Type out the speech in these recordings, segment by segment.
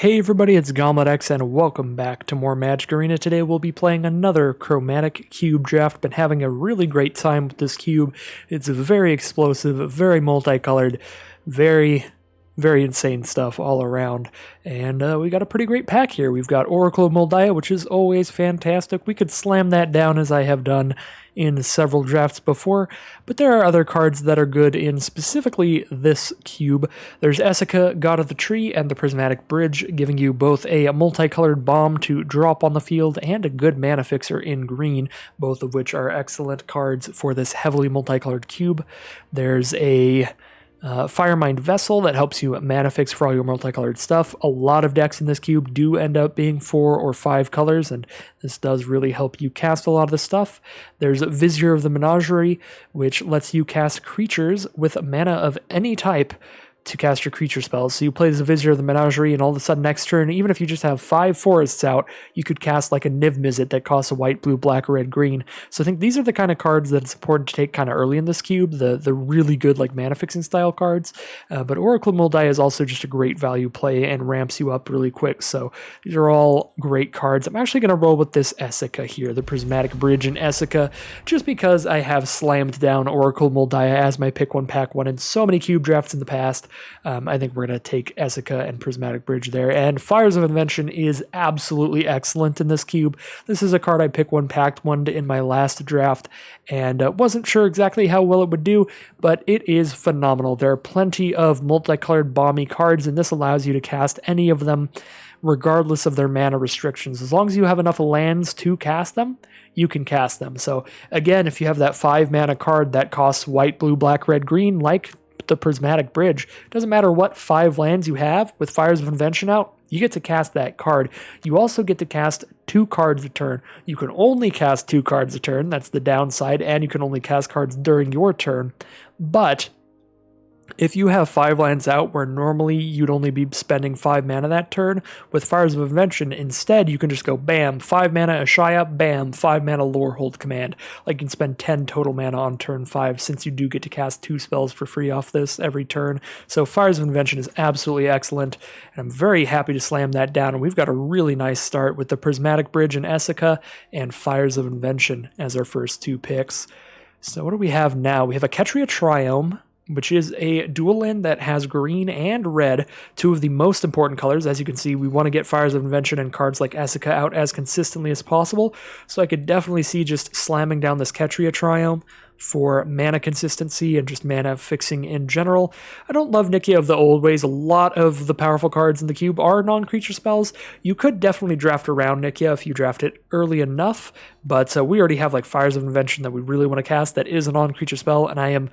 Hey everybody, it's GombletX and welcome back to more Magic Arena. Today we'll be playing another Chromatic Cube draft. Been having a really great time with this cube. It's very explosive, very multicolored, very insane stuff all around. And we got a pretty great pack here. We've got Oracle of Moldiah, which is always fantastic. We could slam that down as I have done in several drafts before, but there are other cards that are good in specifically this cube. There's Essica, God of the Tree, and the Prismatic Bridge, giving you both a multicolored bomb to drop on the field and a good mana fixer in green, both of which are excellent cards for this heavily multicolored cube. There's a Firemind Vessel that helps you mana fix for all your multicolored stuff. A lot of decks in this cube do end up being 4 or 5 colors, and this does really help you cast a lot of the stuff. There's Vizier of the Menagerie, which lets you cast creatures with mana of any type to cast your creature spells. So you play the Vizier of the Menagerie, and all of a sudden next turn, even if you just have 5 forests out, you could cast like a Niv Mizzet that costs a white, blue, black, or red, green. So I think these are the kind of cards that it's important to take kind of early in this cube, the really good like mana fixing style cards. But Oracle Moldiah is also just a great value play and ramps you up really quick. So these are all great cards. I'm actually going to roll with this Essica here, the Prismatic Bridge and Essica, just because I have slammed down Oracle Moldiah as my pick one, pack one in so many cube drafts in the past. I think we're going to take Essica and Prismatic Bridge there. And Fires of Invention is absolutely excellent in this cube. This is a card I pick one, packed one in my last draft, and wasn't sure exactly how well it would do, but it is phenomenal. There are plenty of multicolored bomby cards, and this allows you to cast any of them regardless of their mana restrictions. As long as you have enough lands to cast them, you can cast them. So again, if you have that 5 mana card that costs white, blue, black, red, green, like the Prismatic Bridge, doesn't matter what 5 lands you have with Fires of Invention out, you get to cast that card. You also get to cast 2 cards a turn. You can only cast 2 cards a turn, that's the downside, and you can only cast cards during your turn. But if you have 5 lands out where normally you'd only be spending 5 mana that turn, with Fires of Invention, instead you can just go bam, 5 mana Ashaya, bam, 5 mana Lorehold Command. Like you can spend 10 total mana on turn 5 since you do get to cast 2 spells for free off this every turn. So Fires of Invention is absolutely excellent, and I'm very happy to slam that down. And we've got a really nice start with the Prismatic Bridge and Essica and Fires of Invention as our first 2 picks. So what do we have now? We have a Ketria Triome, which is a dual land that has green and red, 2 of the most important colors. As you can see, we want to get Fires of Invention and cards like Essica out as consistently as possible, so I could definitely see just slamming down this Ketria Triome for mana consistency and just mana fixing in general. I don't love Nikia of the old ways. A lot of the powerful cards in the cube are non-creature spells. You could definitely draft around Nikia if you draft it early enough, but we already have like Fires of Invention that we really want to cast that is a non-creature spell, and I am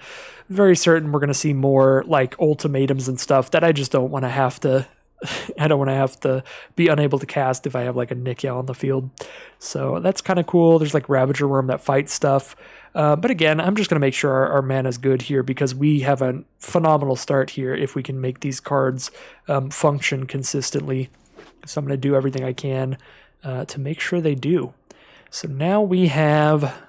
very certain we're going to see more like ultimatums and stuff that I just don't want to have to I don't want to have to be unable to cast if I have like a Nikia on the field. So that's kind of cool. There's like Ravager Worm that fights stuff. But again, I'm just going to make sure our mana is good here because we have a phenomenal start here if we can make these cards function consistently. So I'm going to do everything I can to make sure they do. So now we have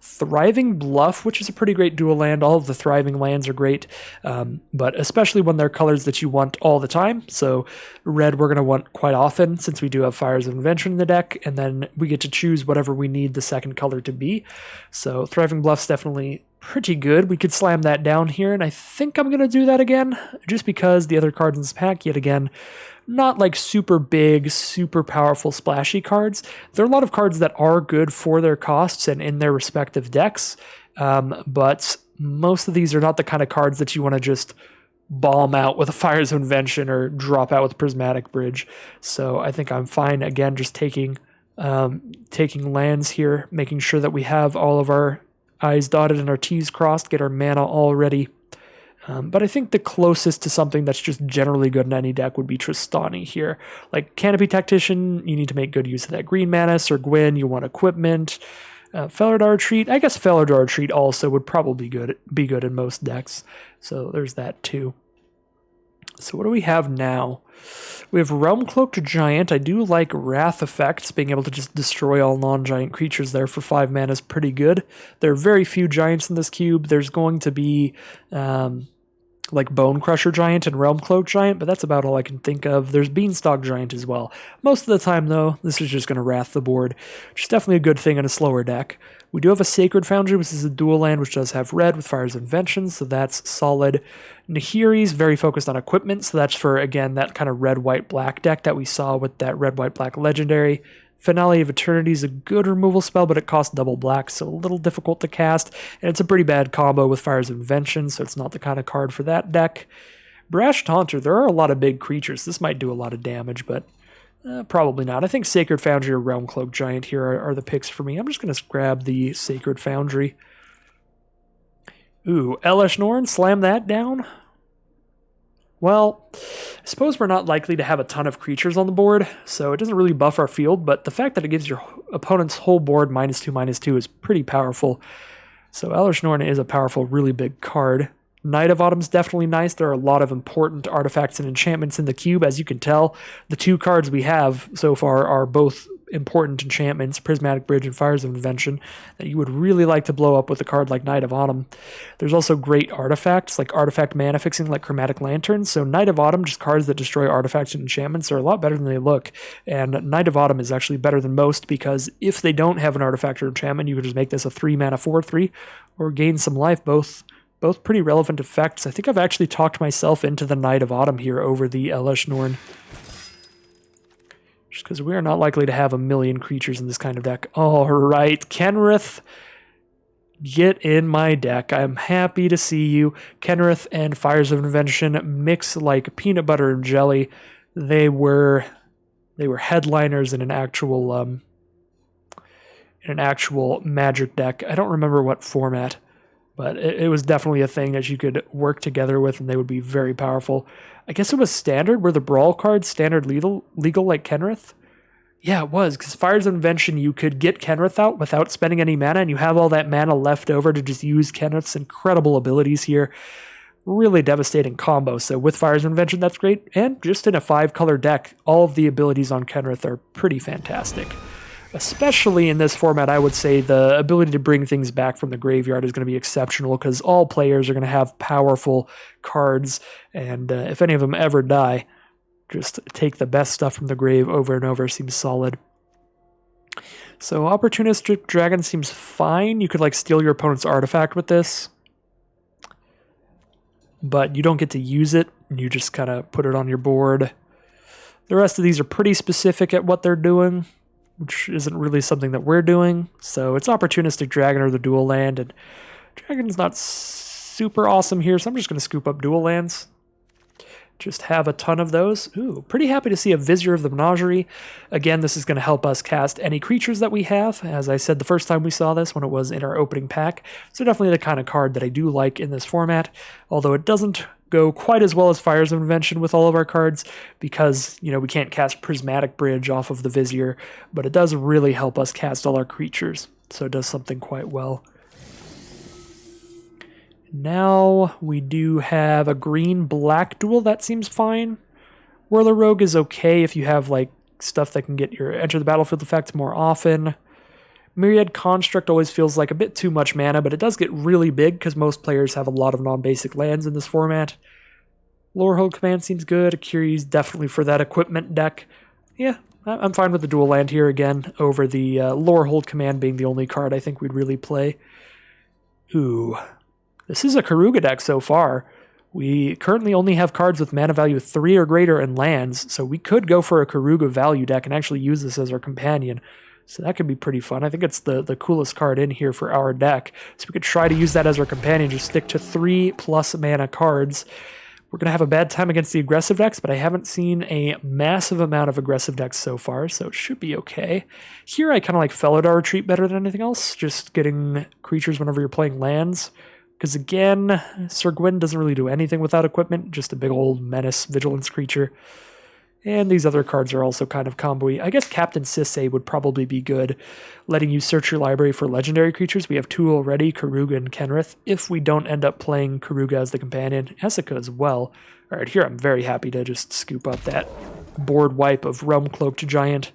Thriving Bluff, which is a pretty great dual land. All of the thriving lands are great, but especially when they're colors that you want all the time. So red we're going to want quite often since we do have Fires of Invention in the deck, and then we get to choose whatever we need the second color to be. So Thriving Bluff's definitely pretty good. We could slam that down here, and I think I'm going to do that again, just because the other cards in this pack, yet again, not like super big, super powerful splashy cards. There are a lot of cards that are good for their costs and in their respective decks, but most of these are not the kind of cards that you want to just bomb out with a Fires of Invention or drop out with a Prismatic Bridge. So I think I'm fine, again, just taking lands here, making sure that we have all of our I's dotted and our T's crossed, get our mana all ready. But I think the closest to something that's just generally good in any deck would be Tristani here. Like Canopy Tactician, you need to make good use of that green mana. Sir Gwyn, you want equipment. Felidar Retreat, I guess Felidar Retreat also would probably be good in most decks. So there's that too. So what do we have now? We have Realm Cloaked Giant. I do like Wrath effects. Being able to just destroy all non-giant creatures there for 5 mana is pretty good. There are very few giants in this cube. There's going to be like Bone Crusher Giant and Realm Cloak Giant, but that's about all I can think of. There's Beanstalk Giant as well. Most of the time, though, this is just going to wrath the board, which is definitely a good thing in a slower deck. We do have a Sacred Foundry, which is a dual land, which does have red with Fire's Invention, so that's solid. Nahiri's very focused on equipment, so that's for, again, that kind of red, white, black deck that we saw with that red, white, black legendary. Finale of Eternity is a good removal spell, but it costs double black, so a little difficult to cast, and it's a pretty bad combo with Fire's Invention, so it's not the kind of card for that deck. Brash Taunter, there are a lot of big creatures. This might do a lot of damage, but probably not. I think Sacred Foundry or Realm Cloak Giant here are the picks for me. I'm just going to grab the Sacred Foundry. Ooh, Elesh Norn, slam that down. Well, I suppose we're not likely to have a ton of creatures on the board, so it doesn't really buff our field, but the fact that it gives your opponent's whole board -2/-2 is pretty powerful. So Elesh Norn is a powerful, really big card. Knight of Autumn's definitely nice. There are a lot of important artifacts and enchantments in the cube. As you can tell, the two cards we have so far are both important enchantments, Prismatic Bridge and Fire's Invention, that you would really like to blow up with a card like Knight of Autumn. There's also great artifacts, like artifact mana fixing, like Chromatic Lanterns. So Knight of Autumn, just cards that destroy artifacts and enchantments, are a lot better than they look. And Knight of Autumn is actually better than most, because if they don't have an artifact or enchantment, you could just make this a 3-mana 4/3, or gain some life, both pretty relevant effects. I think I've actually talked myself into the Knight of Autumn here over the Elesh Norn, just because we are not likely to have a million creatures in this kind of deck. All right, Kenrith, get in my deck. I'm happy to see you. Kenrith and Fires of Invention mix like peanut butter and jelly. They were headliners in an actual Magic deck. I don't remember what format, but it was definitely a thing that you could work together with, and they would be very powerful. I guess it was standard. Were the Brawl cards standard legal like Kenrith? Yeah, it was, because Fire's Invention, you could get Kenrith out without spending any mana, and you have all that mana left over to just use Kenrith's incredible abilities here. Really devastating combo. So with Fire's Invention, that's great. And just in a 5-color deck, all of the abilities on Kenrith are pretty fantastic. Especially in this format, I would say the ability to bring things back from the graveyard is going to be exceptional, because all players are going to have powerful cards, and if any of them ever die, just take the best stuff from the grave over and over. Seems solid. So Opportunistic Dragon seems fine. You could like steal your opponent's artifact with this, but you don't get to use it, and you just kind of put it on your board. The rest of these are pretty specific at what they're doing, which isn't really something that we're doing. So it's Opportunistic Dragon or the dual land, and Dragon's not super awesome here, so I'm just going to scoop up dual lands. Just have a ton of those. Ooh, pretty happy to see a Vizier of the Menagerie. Again, this is going to help us cast any creatures that we have, as I said the first time we saw this when it was in our opening pack. So definitely the kind of card that I do like in this format, although it doesn't go quite as well as Fire's Invention with all of our cards, because, you know, we can't cast Prismatic Bridge off of the Vizier, but it does really help us cast all our creatures, so it does something quite well. Now we do have a green-black duel. That seems fine. Whirler Rogue is okay if you have like stuff that can get your enter the battlefield effects more often. Myriad Construct always feels like a bit too much mana, but it does get really big because most players have a lot of non-basic lands in this format. Lorehold Command seems good. Akiri's definitely for that equipment deck. Yeah, I'm fine with the dual land here again over the Lorehold Command being the only card I think we'd really play. Ooh, this is a Karuga deck so far. We currently only have cards with mana value 3 or greater in lands, so we could go for a Karuga value deck and actually use this as our companion. So that could be pretty fun. I think it's the coolest card in here for our deck. So we could try to use that as our companion, just stick to 3+ mana cards. We're going to have a bad time against the aggressive decks, but I haven't seen a massive amount of aggressive decks so far, so it should be okay. Here I kind of like Felidar Retreat better than anything else, just getting creatures whenever you're playing lands. Because again, Sir Gwyn doesn't really do anything without equipment, just a big old menace vigilance creature. And these other cards are also kind of combo-y. I guess Captain Sisay would probably be good, letting you search your library for legendary creatures. We have 2 already, Karuga and Kenrith, if we don't end up playing Karuga as the companion. Esika as well. Alright, here I'm very happy to just scoop up that board wipe of Realm Cloaked Giant.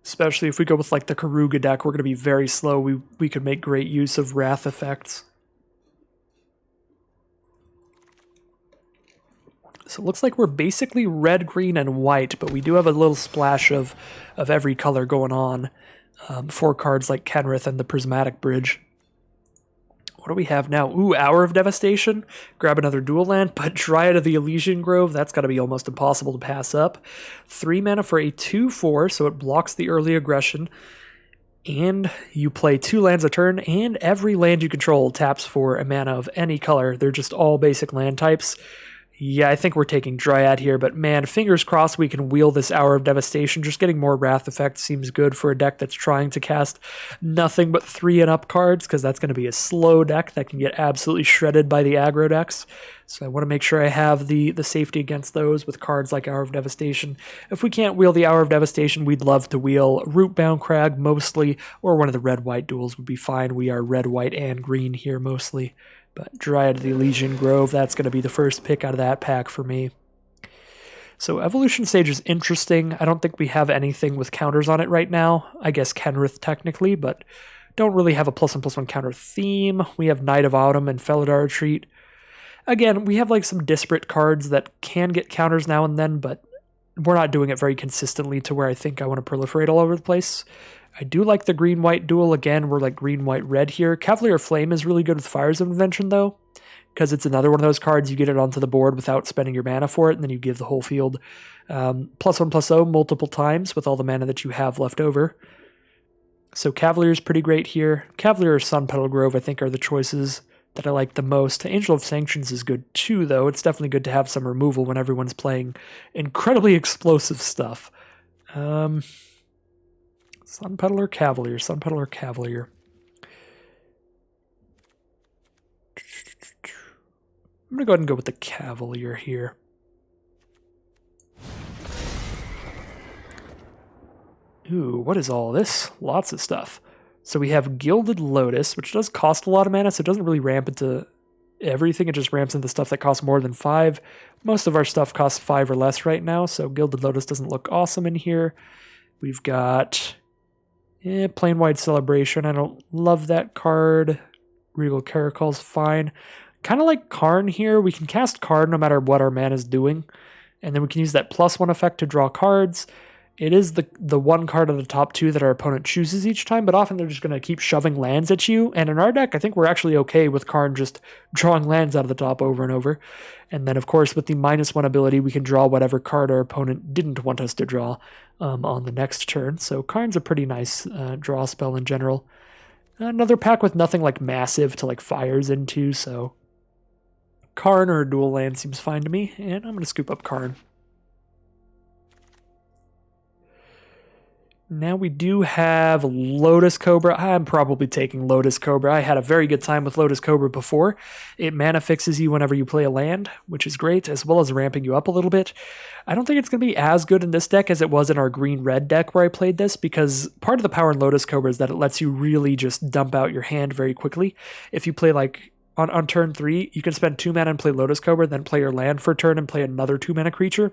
Especially if we go with like the Karuga deck, we're going to be very slow. We could make great use of Wrath effects. So it looks like we're basically red, green, and white, but we do have a little splash of every color going on for cards like Kenrith and the Prismatic Bridge. What do we have now? Ooh, Hour of Devastation. Grab another dual land, but Dryad of the Elysian Grove, that's got to be almost impossible to pass up. 3 mana for a 2/4, so it blocks the early aggression. And you play 2 lands a turn, and every land you control taps for a mana of any color. They're just all basic land types. Yeah, I think we're taking Dryad here, but man, fingers crossed we can wheel this Hour of Devastation. Just getting more Wrath effect seems good for a deck that's trying to cast nothing but 3 and up cards, because that's going to be a slow deck that can get absolutely shredded by the aggro decks. So I want to make sure I have the safety against those with cards like Hour of Devastation. If we can't wheel the Hour of Devastation, we'd love to wheel Rootbound Crag mostly, or one of the red-white duels would be fine. We are red, white, and green here mostly. But Dryad of the Elysian Grove, that's going to be the first pick out of that pack for me. So Evolution Stage is interesting. I don't think we have anything with counters on it right now. I guess Kenrith technically, but don't really have a +1/+1 counter theme. We have Knight of Autumn and Felidar Retreat. Again, we have like some disparate cards that can get counters now and then, but we're not doing it very consistently to where I think I want to proliferate all over the place. I do like the green-white duel. Again, we're like green-white-red here. Cavalier Flame is really good with Fires of Invention, though, because it's another one of those cards. You get it onto the board without spending your mana for it, and then you give the whole field +1/+0 multiple times with all the mana that you have left over. So Cavalier is pretty great here. Cavalier or Sunpetal Grove, I think, are the choices that I like the most. Angel of Sanctions is good too, though. It's definitely good to have some removal when everyone's playing incredibly explosive stuff. Sunpetal or Cavalier? Sunpetal or Cavalier? I'm going to go ahead and go with the Cavalier here. Ooh, what is all this? Lots of stuff. So we have Gilded Lotus, which does cost a lot of mana, so it doesn't really ramp into everything. It just ramps into stuff that costs more than 5. Most of our stuff costs 5 or less right now, so Gilded Lotus doesn't look awesome in here. We've got Plain White Celebration. I don't love that card. Regal Caracol's fine. Kind of like Karn here. We can cast Karn no matter what our mana is doing, and then we can use that +1 effect to draw cards. It is the one card of the top 2 that our opponent chooses each time, but often they're just going to keep shoving lands at you. And in our deck, I think we're actually okay with Karn just drawing lands out of the top over and over. And then, of course, with the -1 ability, we can draw whatever card our opponent didn't want us to draw on the next turn. So Karn's a pretty nice draw spell in general. Another pack with nothing like massive to like fires into, so Karn or a dual land seems fine to me, and I'm going to scoop up Karn. Now we do have Lotus Cobra. I'm probably taking Lotus Cobra. I had a very good time with Lotus Cobra before. It mana fixes you whenever you play a land, which is great, as well as ramping you up a little bit. I don't think it's going to be as good in this deck as it was in our green-red deck where I played this, because part of the power in Lotus Cobra is that it lets you really just dump out your hand very quickly. If you play like on turn 3, you can spend 2 mana and play Lotus Cobra, then play your land for a turn and play another 2 mana creature.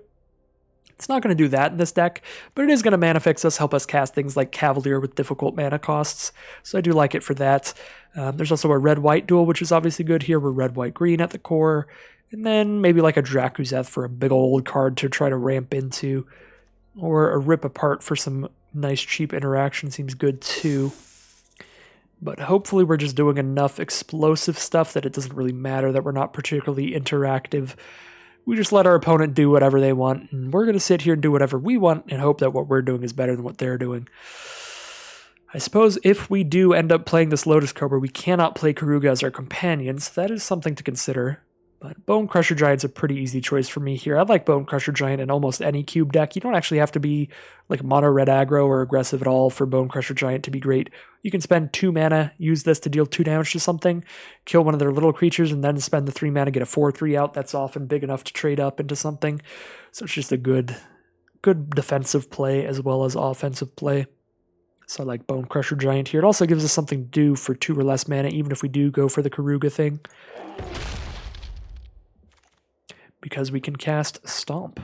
It's not going to do that in this deck, but it is going to mana fix us, help us cast things like Cavalier with difficult mana costs, so I do like it for that. There's also a red-white duel, which is obviously good here. We're red-white-green at the core, and then maybe like a Dracuzeth for a big old card to try to ramp into, or a Rip Apart for some nice cheap interaction seems good too. But hopefully we're just doing enough explosive stuff that it doesn't really matter that we're not particularly interactive. We just let our opponent do whatever they want, and we're going to sit here and do whatever we want and hope that what we're doing is better than what they're doing. I suppose if we do end up playing this Lotus Cobra, we cannot play Karuga as our companion, so that is something to consider. But Bone Crusher Giant's a pretty easy choice for me here. I like Bone Crusher Giant in almost any cube deck. You don't actually have to be like mono red aggro or aggressive at all for Bone Crusher Giant to be great. You can spend 2 mana, use this to deal 2 damage to something, kill one of their little creatures, and then spend the 3 mana, get a 4/3 out. That's often big enough to trade up into something. So it's just a good defensive play as well as offensive play. So I like Bone Crusher Giant here. It also gives us something to do for 2 or less mana, even if we do go for the Karuga thing, because we can cast Stomp.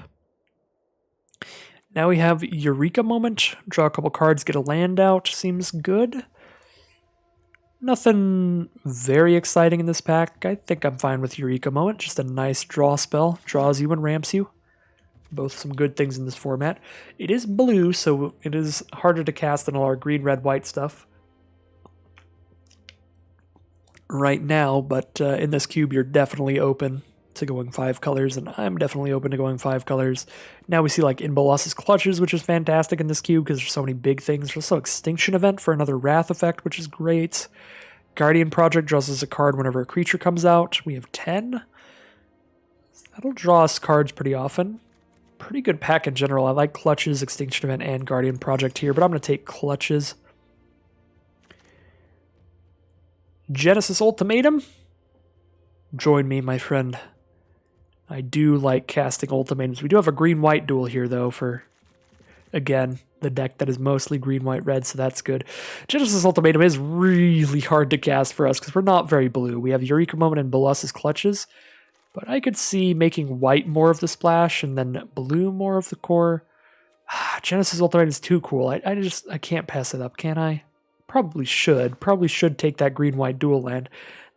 Now we have Eureka Moment. Draw a couple cards, get a land out. Seems good. Nothing very exciting in this pack. I think I'm fine with Eureka Moment. Just a nice draw spell. Draws you and ramps you. Both some good things in this format. It is blue, so it is harder to cast than all our green, red, white stuff right now, but in this cube you're definitely open to going 5 colors, and I'm definitely open to going 5 colors. Now we see like in Bolas's Clutches, which is fantastic in this cube because there's so many big things. There's also Extinction Event for another Wrath effect, which is great. Guardian Project draws us a card whenever a creature comes out. We have 10. That'll draw us cards pretty often. Pretty good pack in general. I like Clutches, Extinction Event, and Guardian Project here, but I'm going to take Clutches. Genesis Ultimatum. Join me, my friend. I do like casting ultimatums. We do have a green-white duel here, though, for, again, the deck that is mostly green-white-red, so that's good. Genesis Ultimatum is really hard to cast for us because we're not very blue. We have Eureka Moment and Bolas's Clutches, but I could see making white more of the splash and then blue more of the core. Genesis Ultimatum is too cool. I can't pass it up, can I? Probably should. Probably should take that green-white dual land.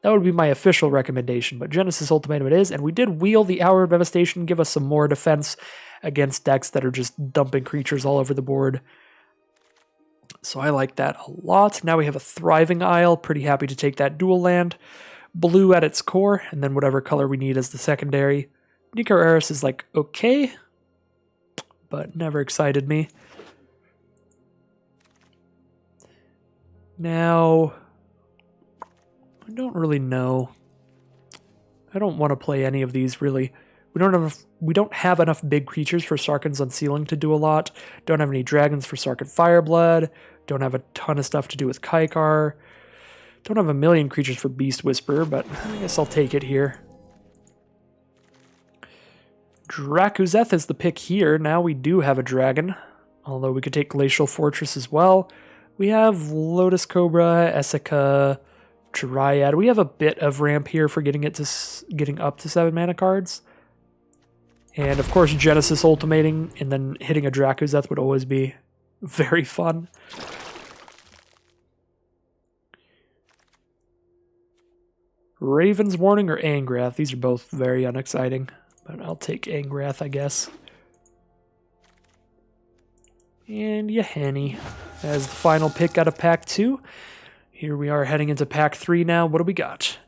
That would be my official recommendation, but Genesis Ultimatum it is, and we did wheel the Hour of Devastation, give us some more defense against decks that are just dumping creatures all over the board. So I like that a lot. Now we have a Thriving Isle, pretty happy to take that dual land. Blue at its core, and then whatever color we need as the secondary. Nico Eris is like, okay, but never excited me. Now, I don't really know. I don't want to play any of these, really. We don't have enough big creatures for Sarkhan's Unsealing to do a lot. Don't have any dragons for Sarkhan Fireblood. Don't have a ton of stuff to do with Kaikar. Don't have a million creatures for Beast Whisperer, but I guess I'll take it here. Drakuzeth is the pick here. Now we do have a dragon, although we could take Glacial Fortress as well. We have Lotus Cobra, Essica, Dryad. We have a bit of ramp here for getting up to 7 mana cards. And of course Genesis ultimating and then hitting a Drakuzeth would always be very fun. Raven's Warning or Angrath. These are both very unexciting, but I'll take Angrath, I guess. And Yahanni as the final pick out of pack 2. Here we are heading into pack 3 now. What do we got?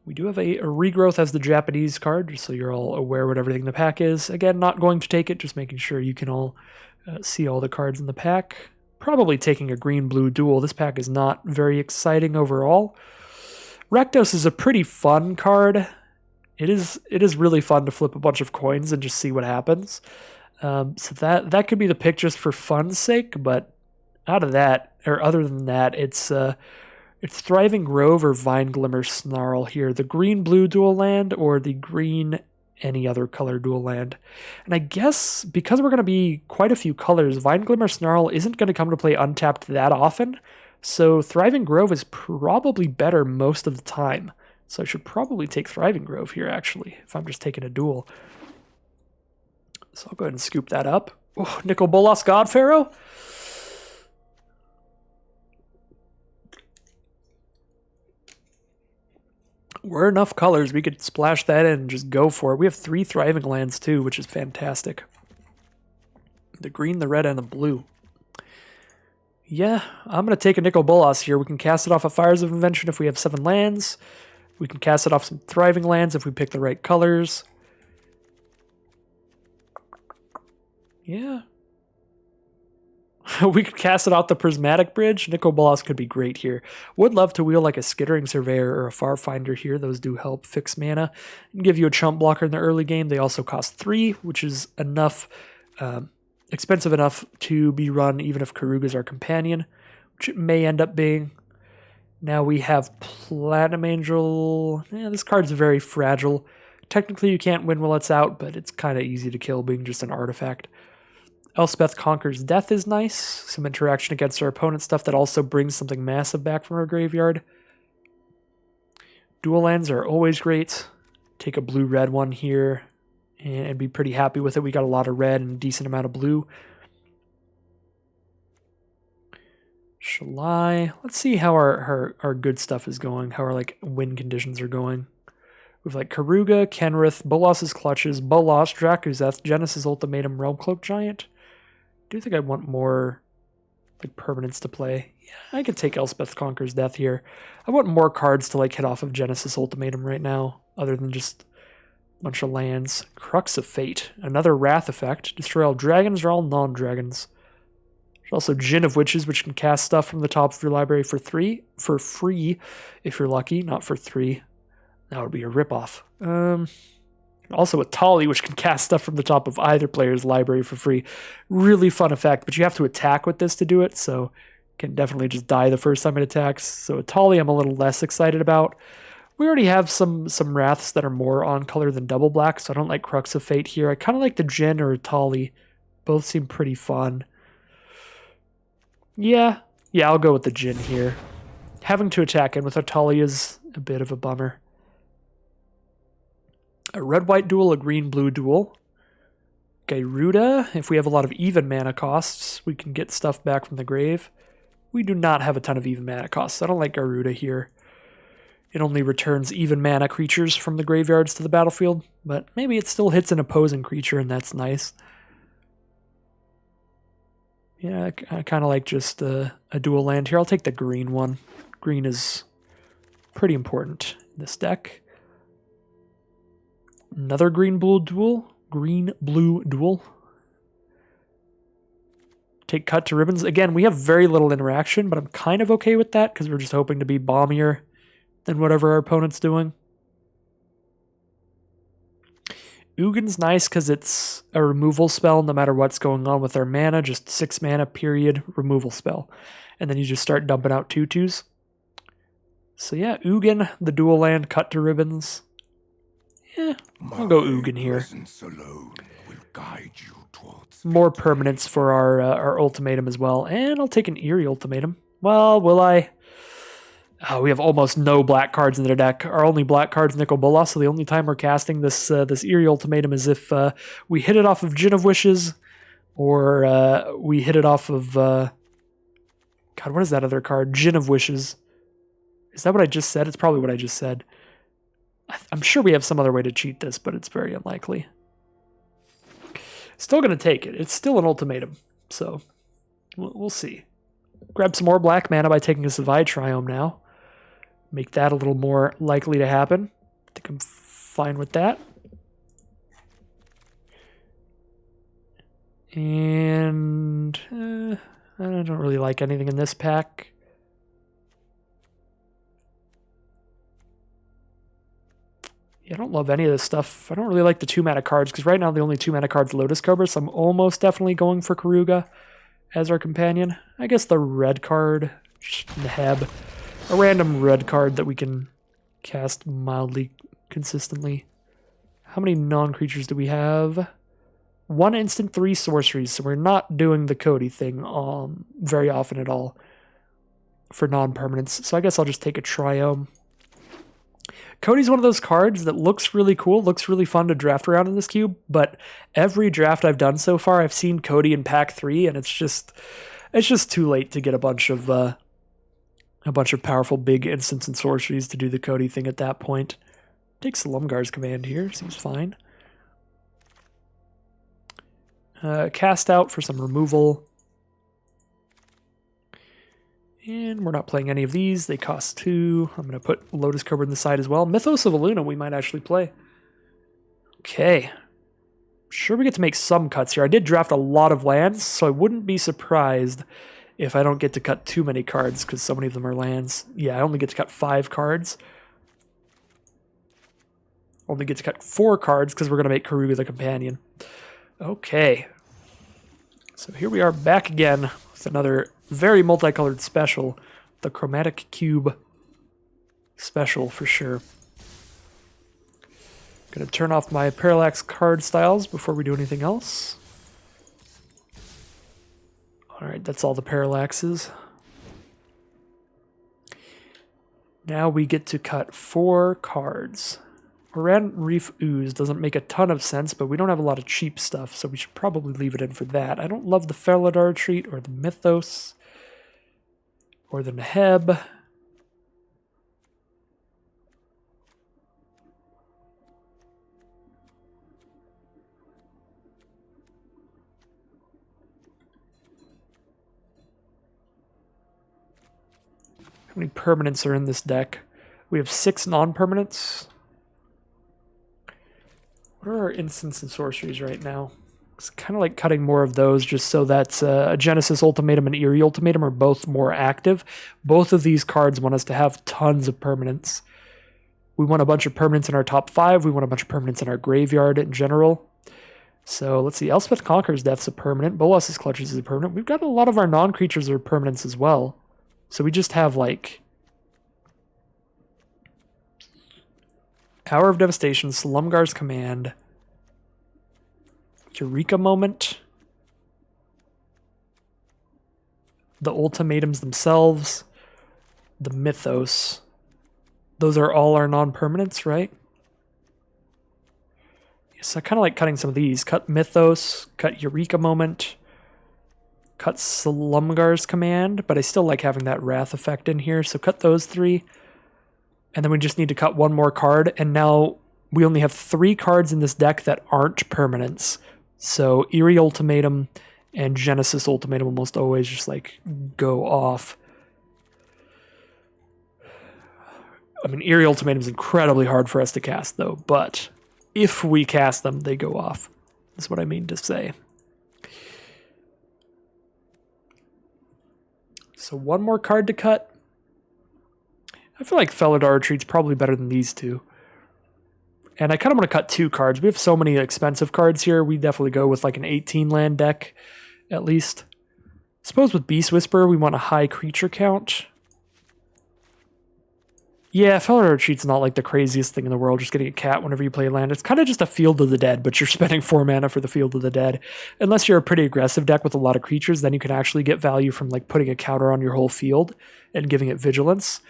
We do have a Regrowth as the Japanese card, just so you're all aware what everything in the pack is. Again, not going to take it, just making sure you can all see all the cards in the pack. Probably taking a green-blue duel. This pack is not very exciting overall. Rakdos is a pretty fun card. It is really fun to flip a bunch of coins and just see what happens. So that could be the pick just for fun's sake, but out of that, or other than that, it's Thriving Grove or Vine Glimmer Snarl here. The green-blue dual land or the green any other color dual land. And I guess because we're going to be quite a few colors, Vine Glimmer Snarl isn't going to come to play untapped that often. So Thriving Grove is probably better most of the time. So I should probably take Thriving Grove here, actually, if I'm just taking a duel. So I'll go ahead and scoop that up. Oh, Nicol Bolas Godpharaoh. We're enough colors. We could splash that in and just go for it. We have 3 Thriving lands too, which is fantastic. The green, the red, and the blue. Yeah, I'm going to take a Nicol Bolas here. We can cast it off of Fires of Invention if we have 7 lands. We can cast it off some Thriving lands if we pick the right colors. Yeah. We could cast it out the Prismatic Bridge. Nicol Bolas could be great here. Would love to wheel like a Skittering Surveyor or a Farfinder here. Those do help fix mana and give you a chump blocker in the early game. They also cost 3, which is enough, expensive enough to be run even if Karuga's our companion, which it may end up being. Now we have Platinum Angel. Yeah, this card's very fragile. Technically you can't win while it's out, but it's kind of easy to kill being just an artifact. Elspeth Conquers Death is nice. Some interaction against our opponent's stuff that also brings something massive back from our graveyard. Dual lands are always great. Take a blue-red one here and be pretty happy with it. We got a lot of red and a decent amount of blue. Shall I? Let's see how our good stuff is going, how our like win conditions are going. We've like Karuga, Kenrith, Bolas's Clutches, Bolas, Drakuzeth, Genesis Ultimatum, Realm Cloak Giant. I do think I want more like permanents to play. Yeah, I could take Elspeth Conquers Death here. I want more cards to like hit off of Genesis Ultimatum right now, other than just a bunch of lands. Crux of Fate, another Wrath effect. Destroy all dragons or all non-dragons. There's also Djinn of Witches, which can cast stuff from the top of your library for free, if you're lucky, not for 3. That would be a ripoff. Also a Tali, which can cast stuff from the top of either player's library for free. Really fun effect, but you have to attack with this to do it, so can definitely just die the first time it attacks. So a Tali I'm a little less excited about. We already have some Wraths that are more on color than double black, so I don't like Crux of Fate here. I kind of like the Djinn or Tali. Both seem pretty fun. Yeah, I'll go with the Djinn here. Having to attack in with a Tali is a bit of a bummer. A red-white duel, a green-blue duel. Gyruda, if we have a lot of even mana costs, we can get stuff back from the grave. We do not have a ton of even mana costs. I don't like Gyruda here. It only returns even mana creatures from the graveyards to the battlefield, but maybe it still hits an opposing creature, and that's nice. Yeah, I kind of like just a dual land here. I'll take the green one. Green is pretty important in this deck. Another green-blue duel. Green-blue duel. Take cut to ribbons. Again, we have very little interaction, but I'm kind of okay with that because we're just hoping to be bombier than whatever our opponent's doing. Ugin's nice because it's a removal spell no matter what's going on with our mana. Just 6 mana, period, removal spell. And then you just start dumping out 2/2s. So yeah, Ugin, the dual land, cut to ribbons. Yeah, I'll go Ugin here. More permanents for our ultimatum as well. And I'll take an Eerie Ultimatum. Well, will I? Oh, we have almost no black cards in the deck. Our only black card's Nicol Bolas, so the only time we're casting this Eerie Ultimatum is if we hit it off of Djinn of Wishes, or we hit it off of... God, what is that other card? Djinn of Wishes. Is that what I just said? It's probably what I just said. I'm sure we have some other way to cheat this, but it's very unlikely. Still going to take it. It's still an ultimatum, so we'll see. Grab some more black mana by taking a Savai Triome now. Make that a little more likely to happen. I think I'm fine with that. And I don't really like anything in this pack. Yeah, I don't love any of this stuff. I don't really like the 2 mana cards, because right now the only 2 mana card's Lotus Cobra, so I'm almost definitely going for Karuga as our companion. I guess the red card, Neheb, a random red card that we can cast mildly consistently. How many non-creatures do we have? 1 instant, 3 sorceries, so we're not doing the Cody thing very often at all for non-permanents, so I guess I'll just take a Triome. Cody's one of those cards that looks really cool, looks really fun to draft around in this cube, but every draft I've done so far, I've seen Cody in pack 3, and it's just too late to get a bunch of powerful big instants and sorceries to do the Cody thing at that point. Take Salumgar's Command here, seems fine. Cast out for some removal. And we're not playing any of these. They cost 2. I'm going to put Lotus Cobra in the side as well. Mythos of Aluna we might actually play. Okay. Sure we get to make some cuts here. I did draft a lot of lands, so I wouldn't be surprised if I don't get to cut too many cards, because so many of them are lands. Yeah, I only get to cut 5 cards. Only get to cut 4 cards, because we're going to make Karuga the companion. Okay. So here we are back again with another very multicolored special, the Chromatic Cube special for sure. Gonna turn off my parallax card styles before we do anything else. Alright, that's all the parallaxes. Now we get to cut 4 cards. Oran Reef Ooze doesn't make a ton of sense, but we don't have a lot of cheap stuff, so we should probably leave it in for that. I don't love the Felidar Treat or the Mythos. Or the Neheb. How many permanents are in this deck? We have 6 non-permanents. What are our instants and sorceries right now? It's kind of like cutting more of those just so that a Genesis Ultimatum and Eerie Ultimatum are both more active. Both of these cards want us to have tons of permanents. We want a bunch of permanents in our top 5. We want a bunch of permanents in our graveyard in general. So let's see. Elspeth Conquers Death's a permanent. Bolas's Clutches is a permanent. We've got a lot of our non-creatures are permanents as well. So we just have like Hour of Devastation, Slumgar's Command, Eureka Moment, the ultimatums themselves, the Mythos. Those are all our non-permanents, right? Yes, I kind of like cutting some of these. Cut Mythos, cut Eureka Moment, cut Slumgar's Command, but I still like having that Wrath effect in here, so cut those 3. And then we just need to cut one more card, and now we only have 3 cards in this deck that aren't permanents. So Eerie Ultimatum and Genesis Ultimatum almost always just like go off. I mean, Eerie Ultimatum is incredibly hard for us to cast though, but if we cast them, they go off. That's what I mean to say. So one more card to cut. I feel like Felidar Retreat's probably better than these 2. And I kind of want to cut 2 cards. We have so many expensive cards here. We definitely go with like an 18 land deck, at least. Suppose with Beast Whisperer, we want a high creature count. Yeah, Felidar Retreat's not like the craziest thing in the world, just getting a cat whenever you play land. It's kind of just a Field of the Dead, but you're spending 4 mana for the Field of the Dead. Unless you're a pretty aggressive deck with a lot of creatures, then you can actually get value from like putting a counter on your whole field and giving it vigilance.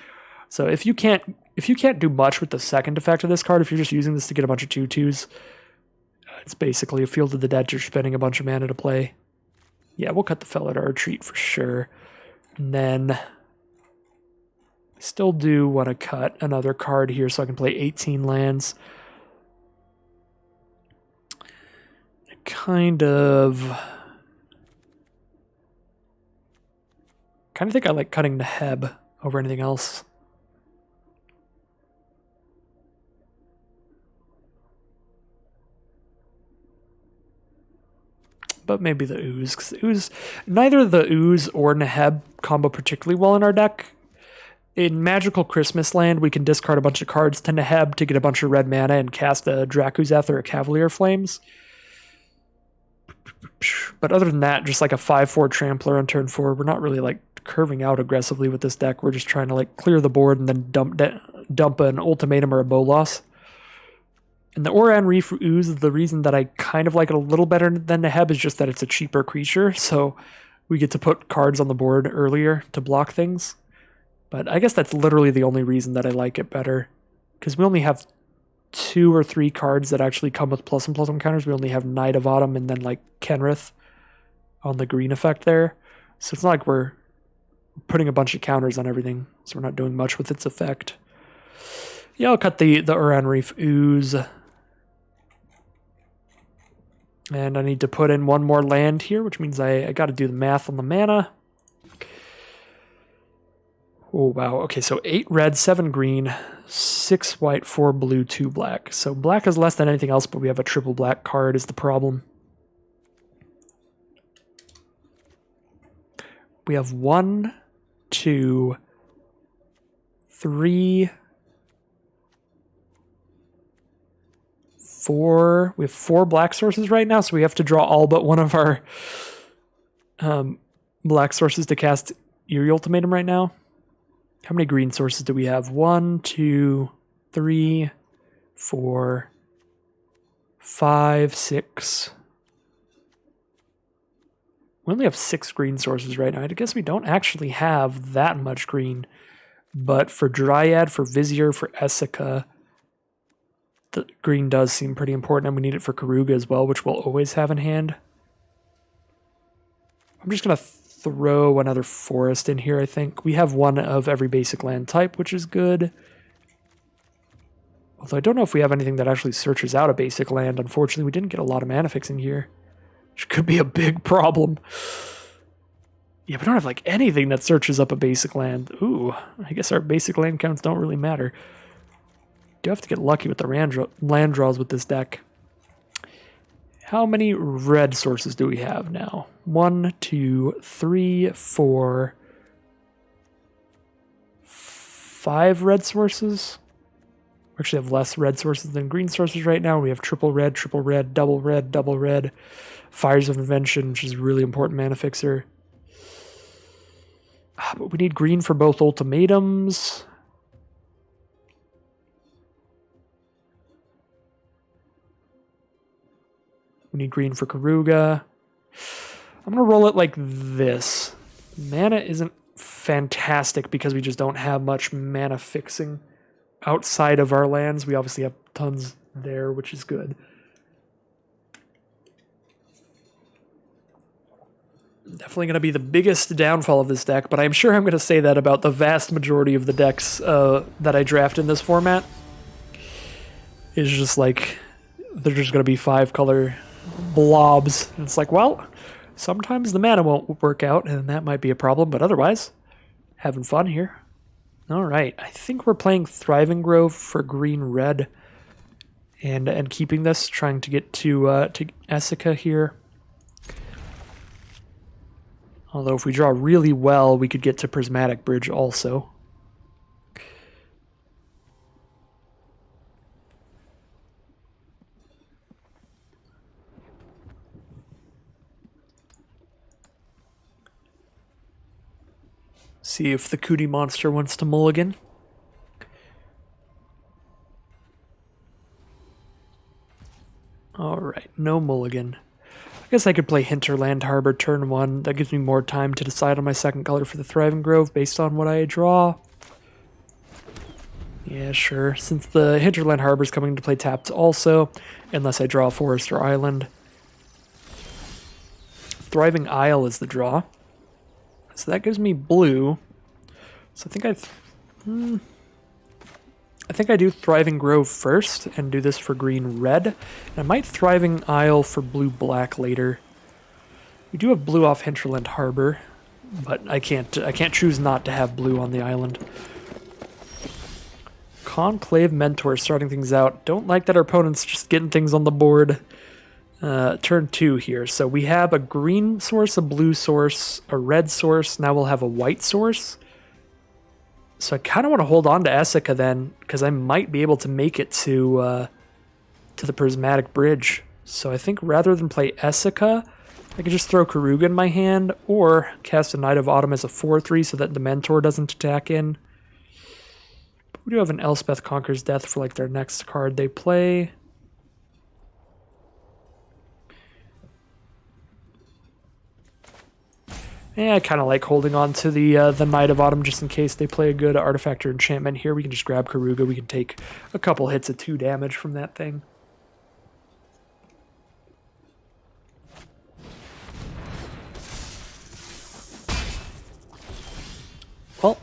So if you can't do much with the second effect of this card, if you're just using this to get a bunch of 2/2s, it's basically a Field of the Dead. You're spending a bunch of mana to play. Yeah, we'll cut the Felidar Retreat for sure. And then I still do want to cut another card here so I can play 18 lands. I kind of think I like cutting the Heb over anything else. But maybe the Ooze, because neither the Ooze or Neheb combo particularly well in our deck. In Magical Christmas Land, we can discard a bunch of cards to Neheb to get a bunch of red mana and cast a Dracuzeth or a Cavalier Flames. But other than that, just like a 5/4 Trampler on turn 4, we're not really like curving out aggressively with this deck. We're just trying to like clear the board and then dump an Ultimatum or a Bolas. And the Oran Reef Ooze, the reason that I kind of like it a little better than Neheb is just that it's a cheaper creature, so we get to put cards on the board earlier to block things. But I guess that's literally the only reason that I like it better, because we only have 2 or 3 cards that actually come with +1/+1 counters. We only have Knight of Autumn and then like Kenrith on the green effect there. So it's not like we're putting a bunch of counters on everything, so we're not doing much with its effect. Yeah, I'll cut the Oran Reef Ooze. And I need to put in one more land here, which means I got to do the math on the mana. Oh, wow. Okay, so 8 red, 7 green, 6 white, 4 blue, 2 black. So black is less than anything else, but we have a triple black card is the problem. We have 1, 2, 3, 4. We have 4 black sources right now, so we have to draw all but one of our black sources to cast Eerie Ultimatum right now. How many green sources do we have? 1, 2, 3, 4, 5, 6. We only have 6 green sources right now. I guess we don't actually have that much green. But for Dryad, for Vizier, for Essica, the green does seem pretty important, and we need it for Karuga as well, which we'll always have in hand. I'm just going to throw another forest in here, I think. We have one of every basic land type, which is good. Although I don't know if we have anything that actually searches out a basic land. Unfortunately, we didn't get a lot of mana fixing here, which could be a big problem. Yeah, we don't have like anything that searches up a basic land. Ooh, I guess our basic land counts don't really matter. Do have to get lucky with the land draws with this deck. How many red sources do we have now? 1, 2, 3, 4, 5 red sources. We actually have less red sources than green sources right now. We have triple red, double red, double red. Fires of Invention, which is a really important mana fixer. But we need green for both ultimatums. We need green for Karuga. I'm going to roll it like this. Mana isn't fantastic because we just don't have much mana fixing outside of our lands. We obviously have tons there, which is good. Definitely going to be the biggest downfall of this deck, but I'm sure I'm going to say that about the vast majority of the decks that I draft in this format. It's just like, they're just going to be 5-color blobs. And it's like, well, sometimes the mana won't work out, and that might be a problem, but otherwise, having fun here. All right, I think we're playing Thriving Grove for green-red, and keeping this, trying to get to Essica here. Although if we draw really well, we could get to Prismatic Bridge also. See if the Cootie Monster wants to mulligan. Alright, no mulligan. I guess I could play Hinterland Harbor turn 1. That gives me more time to decide on my second color for the Thriving Grove based on what I draw. Yeah, sure. Since the Hinterland Harbor is coming into play tapped also, unless I draw a forest or island. Thriving Isle is the draw. So that gives me blue. So I think I do Thriving Grove first and do this for green-red. And I might Thriving Isle for blue-black later. We do have blue off Hinterland Harbor, but I can't choose not to have blue on the island. Conclave Mentor starting things out. Don't like that our opponent's just getting things on the board. Turn 2 here. So we have a green source, a blue source, a red source. Now we'll have a white source. So I kind of want to hold on to Essica then, because I might be able to make it to the Prismatic Bridge. So I think rather than play Essica, I could just throw Karuga in my hand, or cast a Knight of Autumn as a 4/3 so that the Mentor doesn't attack in. But we do have an Elspeth Conquers Death for like their next card they play. Yeah, I kind of like holding on to the Knight of Autumn just in case they play a good artifact or enchantment here. We can just grab Karuga. We can take a couple hits of 2 damage from that thing. Well,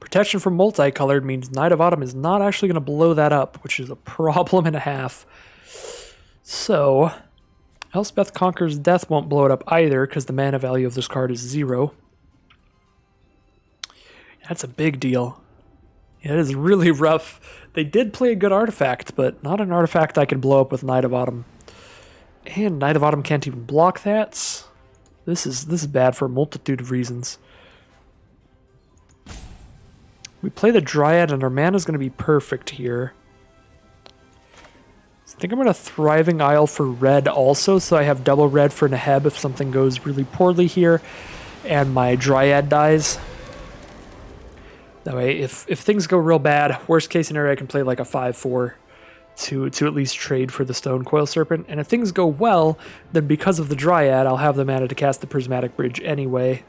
protection from multicolored means Knight of Autumn is not actually going to blow that up, which is a problem and a half. So Elspeth Conquers Death won't blow it up either, because the mana value of this card is 0. That's a big deal. Yeah, it is really rough. They did play a good artifact, but not an artifact I can blow up with Knight of Autumn. And Knight of Autumn can't even block that. This is bad for a multitude of reasons. We play the Dryad, and our mana is going to be perfect here. I think I'm going to Thriving Isle for red also, so I have double red for Neheb if something goes really poorly here, and my Dryad dies. That way, if things go real bad, worst case scenario, I can play like a 5/4 to at least trade for the Stone Coil Serpent, and if things go well, then because of the Dryad, I'll have the mana to cast the Prismatic Bridge anyway.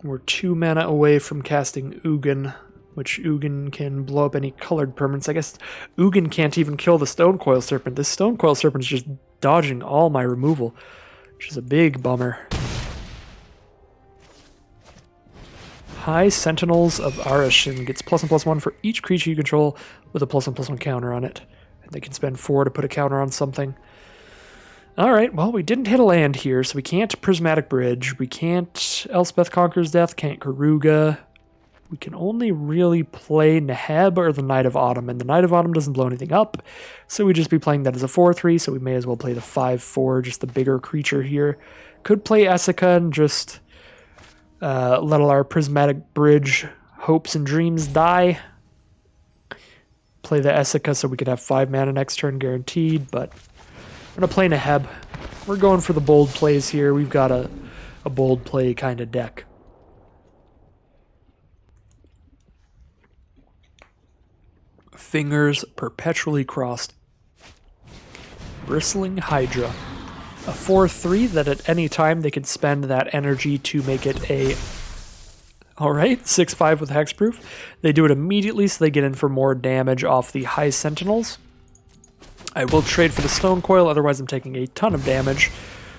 We're 2 mana away from casting Ugin, which Ugin can blow up any colored permanents. I guess Ugin can't even kill the Stone Coil Serpent. This Stone Coil Serpent is just dodging all my removal, which is a big bummer. High Sentinels of Arashin gets +1/+1 for each creature you control with a +1/+1 counter on it. And they can spend 4 to put a counter on something. Alright, well, we didn't hit a land here, so we can't Prismatic Bridge. We can't Elspeth Conquers Death, can't Garuga. We can only really play Neheb or the Knight of Autumn, and the Knight of Autumn doesn't blow anything up, so we'd just be playing that as a 4/3, so we may as well play the 5/4, just the bigger creature here. Could play Essica and just let all our Prismatic Bridge hopes and dreams die. Play the Essica so we could have 5 mana next turn guaranteed, but I'm going to play Neheb. We're going for the bold plays here. We've got a bold play kind of deck. Fingers perpetually crossed. Bristling Hydra. A 4/3 that at any time they can spend that energy to make it a... Alright, 6/5 with Hexproof. They do it immediately so they get in for more damage off the High Sentinels. I will trade for the Stone Coil, otherwise I'm taking a ton of damage.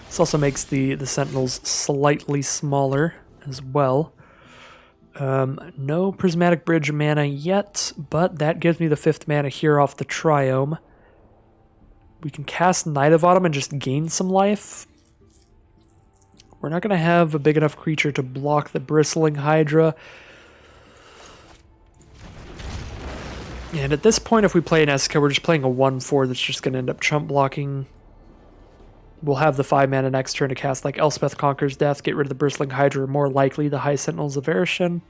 This also makes the Sentinels slightly smaller as well. No Prismatic Bridge mana yet, but that gives me the 5th mana here off the Triome. We can cast Knight of Autumn and just gain some life. We're not going to have a big enough creature to block the Bristling Hydra. And at this point, if we play an Essica, we're just playing a 1/4 that's just going to end up chump blocking. We'll have the 5 mana next turn to cast like Elspeth Conquers Death, get rid of the Bristling Hydra, or more likely the High Sentinels of Arashin.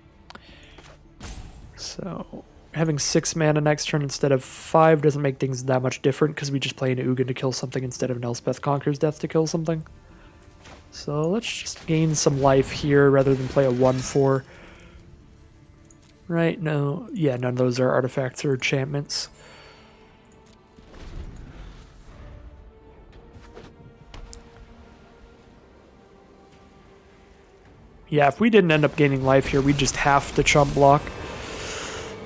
So having 6 mana next turn instead of 5 doesn't make things that much different because we just play an Ugin to kill something instead of an Elspeth Conquers Death to kill something. So let's just gain some life here rather than play a 1/4. Right, no. Yeah, none of those are artifacts or enchantments. Yeah, if we didn't end up gaining life here, we'd just have to chump block.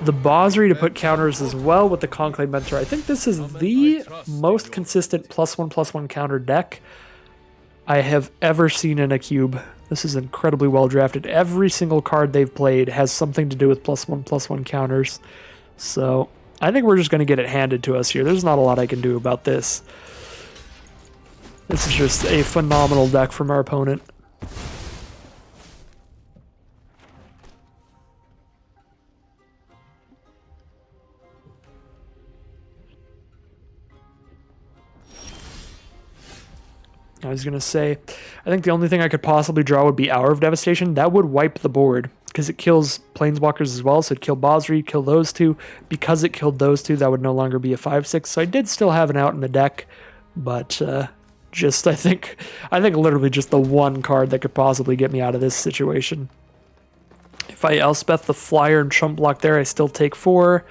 The Bosri to put counters as well with the Conclave Mentor. I think this is the most consistent +1/+1 counter deck I have ever seen in a cube. This is incredibly well drafted. Every single card they've played has something to do with +1/+1 counters. So I think we're just going to get it handed to us here. There's not a lot I can do about this. This is just a phenomenal deck from our opponent. I was going to say, I think the only thing I could possibly draw would be Hour of Devastation. That would wipe the board, because it kills Planeswalkers as well, so it'd kill Bosri, kill those two. Because it killed those two, that would no longer be a 5/6, so I did still have an out in the deck, but just, I think literally just the one card that could possibly get me out of this situation. If I Elspeth the Flyer and chump block there, I still take 4.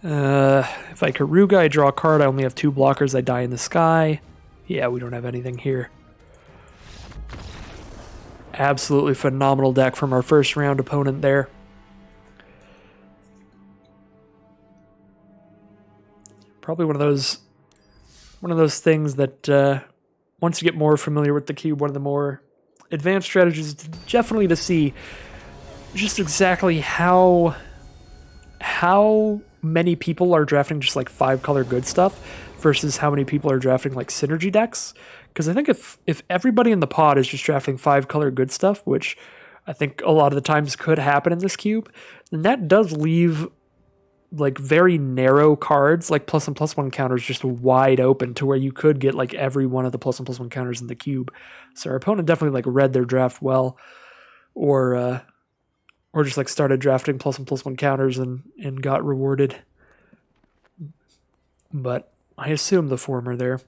If I Karuga, I draw a card, I only have 2 blockers, I die in the sky. Yeah, we don't have anything here. Absolutely phenomenal deck from our first round opponent there. Probably one of those things that once you get more familiar with the cube, one of the more advanced strategies definitely to see just exactly how many people are drafting just like 5-color good stuff versus how many people are drafting like synergy decks. Because I think if everybody in the pod is just drafting 5-color good stuff, which I think a lot of the times could happen in this cube, then that does leave like very narrow cards, like +1/+1 counters just wide open to where you could get like every one of the +1/+1 counters in the cube. So our opponent definitely like read their draft well, or just like started drafting +1/+1 counters and got rewarded. But I assume the former there.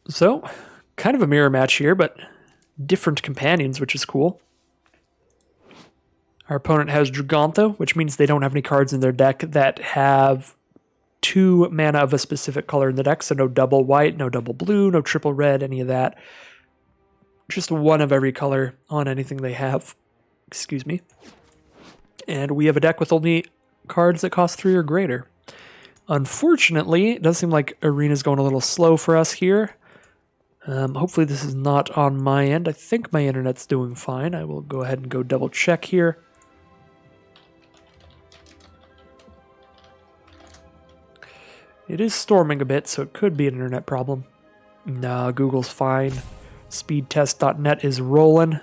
So, kind of a mirror match here, but different companions, which is cool. Our opponent has Dragantha, which means they don't have any cards in their deck that have 2 mana of a specific color in the deck, so no double white, no double blue, no triple red, any of that. just one of every color on anything they have. Excuse me. And we have a deck with only cards that cost 3 or greater. Unfortunately, it does seem like Arena's going a little slow for us here. Hopefully this is not on my end. I think my internet's doing fine. I will go ahead and go double check here. It is storming a bit, so it could be an internet problem. Nah, Google's fine. Speedtest.net is rolling.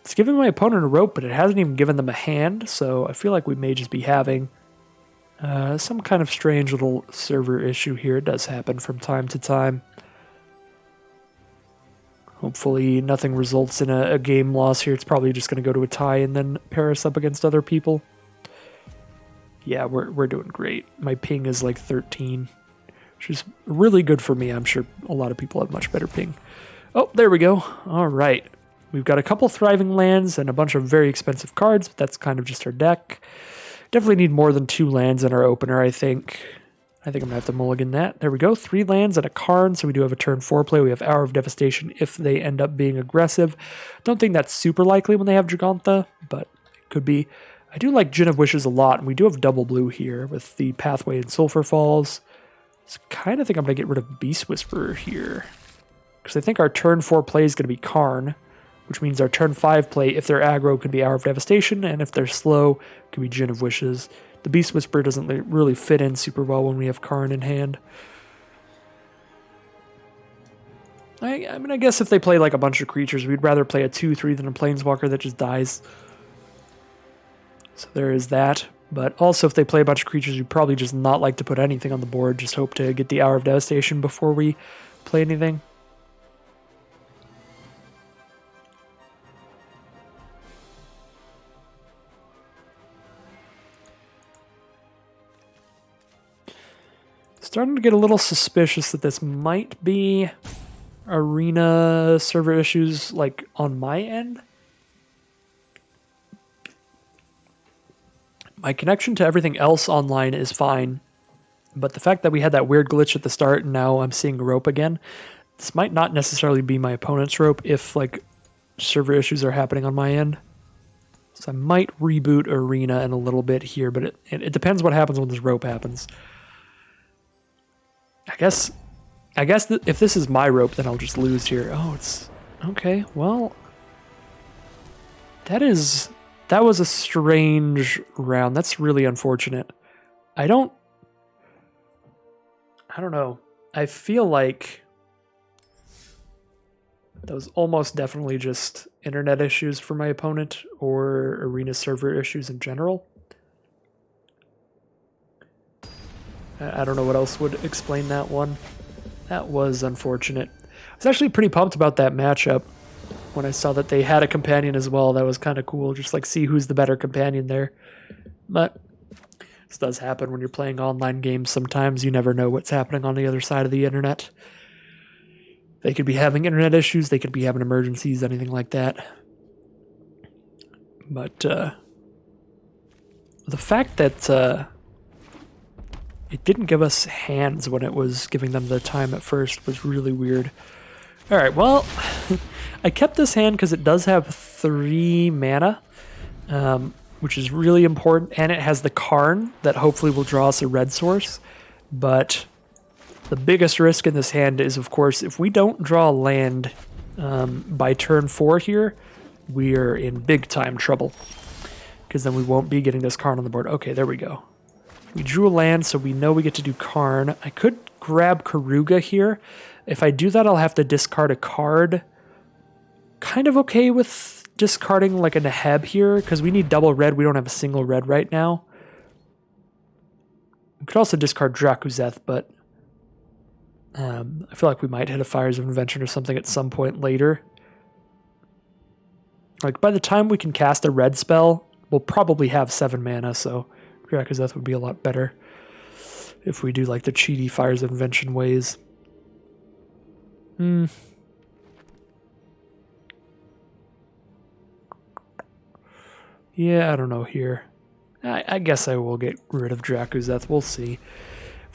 It's giving my opponent a rope, but it hasn't even given them a hand, so I feel like we may just be having some kind of strange little server issue here. It does happen from time to time. Hopefully nothing results in a game loss here. It's probably just going to go to a tie and then pair us up against other people. Yeah, we're doing great. My ping is like 13, which is really good for me. I'm sure a lot of people have much better ping. Oh, there we go. All right. We've got a couple thriving lands and a bunch of very expensive cards, but that's kind of just our deck. Definitely need more than 2 lands in our opener, I think. I'm going to have to mulligan that. There we go. 3 lands and a Karn, so we do have a turn 4 play. We have Hour of Devastation if they end up being aggressive. Don't think that's super likely when they have Giganta, but it could be. I do like Gin of Wishes a lot, and we do have double blue here with the Pathway and Sulphur Falls. So kind of think I'm going to get rid of Beast Whisperer here, because I think our turn 4 play is going to be Karn, which means our turn 5 play, if they're aggro, could be Hour of Devastation, and if they're slow, could be Gin of Wishes. The Beast Whisperer doesn't really fit in super well when we have Karn in hand. I mean, I guess if they play like a bunch of creatures, we'd rather play a 2/3 than a Planeswalker that just dies. So there is that. But also, if they play a bunch of creatures, you'd probably just not like to put anything on the board. Just hope to get the Hour of Devastation before we play anything. Starting to get a little suspicious that this might be Arena server issues, like, on my end. My connection to everything else online is fine, but the fact that we had that weird glitch at the start and now I'm seeing rope again, this might not necessarily be my opponent's rope if, like, server issues are happening on my end. So I might reboot Arena in a little bit here, but it depends what happens when this rope happens. I guess if this is my rope, then I'll just lose here. Oh, it's okay. Well, that was a strange round. That's really unfortunate. I don't know. I feel like that was almost definitely just internet issues for my opponent or Arena server issues in general. I don't know what else would explain that one. That was unfortunate. I was actually pretty pumped about that matchup when I saw that they had a companion as well. That was kind of cool, just like see who's the better companion there. But this does happen when you're playing online games. Sometimes you never know what's happening on the other side of the internet. They could be having internet issues, they could be having emergencies, anything like that. But the fact that it didn't give us hands when it was giving them the time at first was really weird. Alright, well, I kept this hand because it does have 3 mana, which is really important, and it has the Karn that hopefully will draw us a red source. But the biggest risk in this hand is, of course, if we don't draw land by turn 4 here, we are in big time trouble, because then we won't be getting this Karn on the board. Okay, there we go. We drew a land, so we know we get to do Karn. I could grab Karuga here. If I do that, I'll have to discard a card. Kind of okay with discarding like a Neheb here, because we need double red. We don't have a single red right now. We could also discard Drakuzeth, but I feel like we might hit a Fires of Invention or something at some point later. Like, by the time we can cast a red spell, we'll probably have 7 mana, so Drakuzeth would be a lot better if we do like the cheaty Fires of Invention ways. Yeah, I don't know here. I guess I will get rid of Drakuzeth. We'll see.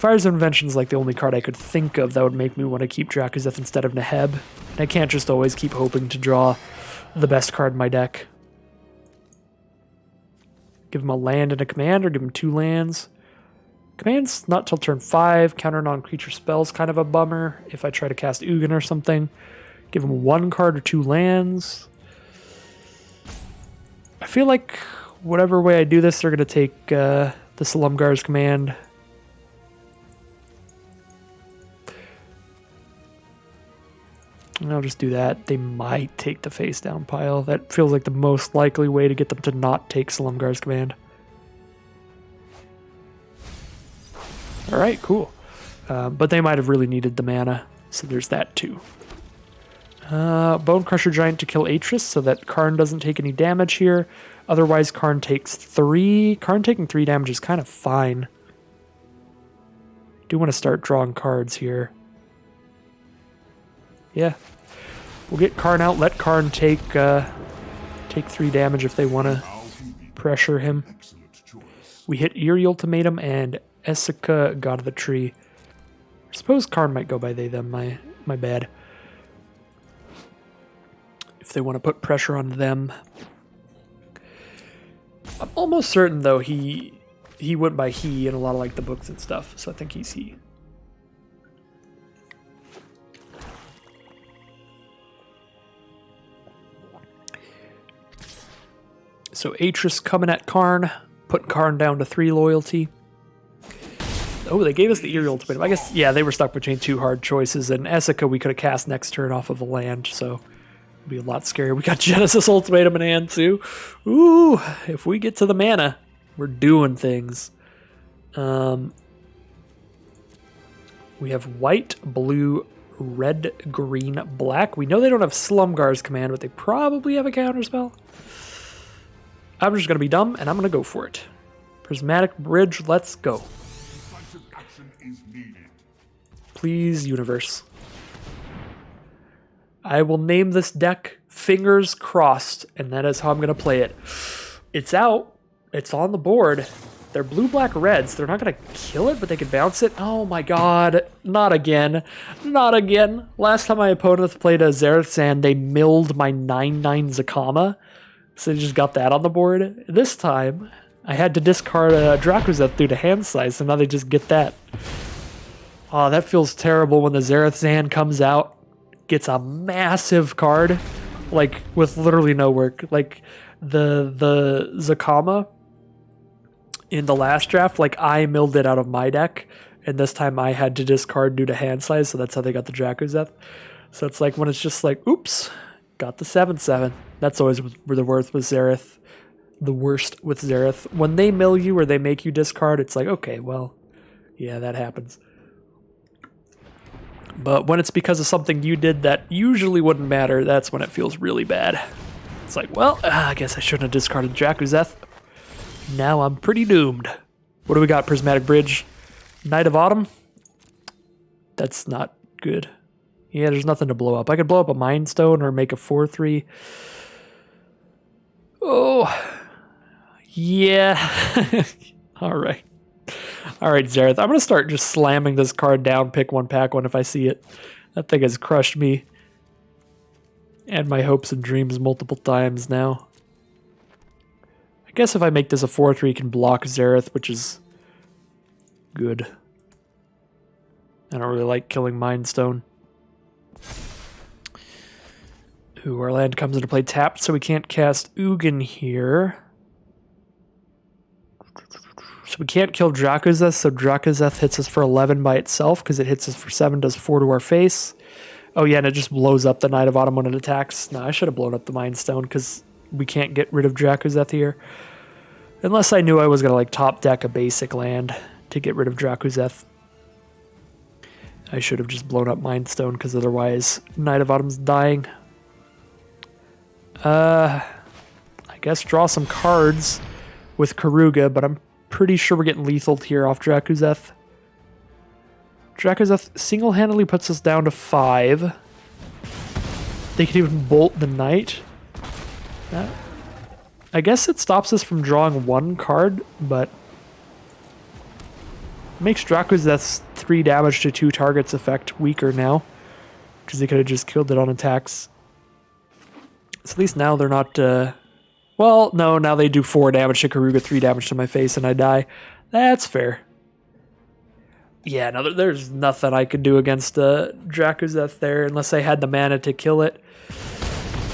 Fire's Invention's like the only card I could think of that would make me want to keep Drakuzeth instead of Neheb. And I can't just always keep hoping to draw the best card in my deck. Give him a land and a command, or give him 2 lands. Command's not till turn 5. Counter non-creature spells, kind of a bummer. If I try to cast Ugin or something. Give him 1 card or 2 lands. I feel like whatever way I do this, they're going to take the Slumgar's command. And I'll just do that. They might take the face down pile. That feels like the most likely way to get them to not take Slumgar's command. Alright, cool. But they might have really needed the mana, so there's that too. Bone Crusher Giant to kill Atris so that Karn doesn't take any damage here. Otherwise, Karn takes 3. Karn taking 3 damage is kind of fine. Do want to start drawing cards here. Yeah. We'll get Karn out, let Karn take 3 damage if they want to pressure him. We hit Eerie Ultimatum and Essica, God of the Tree. I suppose Karn might go by they, them, my bad. If they want to put pressure on them. I'm almost certain, though, he went by he in a lot of like the books and stuff, so I think he's he. So Atris coming at Karn, putting Karn down to 3 loyalty. Oh, they gave us the Eerie Ultimatum. I guess, yeah, they were stuck between 2 hard choices, and Essica we could have cast next turn off of a land, so it'd be a lot scarier. We got Genesis Ultimatum in hand, too. Ooh, if we get to the mana, we're doing things. We have white, blue, red, green, black. We know they don't have Slumgar's command, but they probably have a counterspell. I'm just going to be dumb, and I'm going to go for it. Prismatic Bridge, let's go. Please, universe. I will name this deck Fingers Crossed, and that is how I'm going to play it. It's out. It's on the board. They're blue, black, reds. They're not going to kill it, but they can bounce it. Oh my god. Not again. Not again. Last time my opponents played a Xerath Sand, they milled my 9/9 Zakama. So they just got that on the board. This time, I had to discard a Drakuzeth due to hand size, so now they just get that. Oh, that feels terrible when the Xerath Sand comes out, gets a massive card, like, with literally no work. Like, the Zakama in the last draft, like, I milled it out of my deck, and this time I had to discard due to hand size, so that's how they got the Drakuzeth. So it's like, when it's just like, oops, got the 7/7. That's always the worst with Xerath. The worst with Xerath. When they mill you or they make you discard, it's like, okay, well, yeah, that happens. But when it's because of something you did that usually wouldn't matter, that's when it feels really bad. It's like, well, I guess I shouldn't have discarded Drakuzeth. Now I'm pretty doomed. What do we got? Prismatic Bridge. Knight of Autumn? That's not good. Yeah, there's nothing to blow up. I could blow up a Mind Stone or make a 4/3. Oh, yeah. All right. All right, Xerath. I'm going to start just slamming this card down, pick one, pack one if I see it. That thing has crushed me and my hopes and dreams multiple times now. I guess if I make this a 4/3, it can block Xerath, which is good. I don't really like killing Mind Stone. Ooh, our land comes into play tapped, so we can't cast Ugin here. So we can't kill Drakuzeth, so Drakuzeth hits us for 11 by itself, because it hits us for 7, does 4 to our face. Oh yeah, and it just blows up the Knight of Autumn when it attacks. No, I should have blown up the Mind Stone, because we can't get rid of Drakuzeth here. Unless I knew I was going to like top deck a basic land to get rid of Drakuzeth. I should have just blown up Mind Stone, because otherwise Knight of Autumn's dying. I guess draw some cards with Karuga, but I'm pretty sure we're getting lethaled here off Drakuzeth. Drakuzeth single-handedly puts us down to 5. They can even bolt the Knight. I guess it stops us from drawing 1 card, but Makes Draku's that's 3 damage to 2 targets effect weaker now. Because they could have just killed it on attacks. So at least now they're not... well, no, now they do 4 damage to Karuga, 3 damage to my face, and I die. That's fair. Yeah, no, there's nothing I could do against Draku's that's there unless I had the mana to kill it.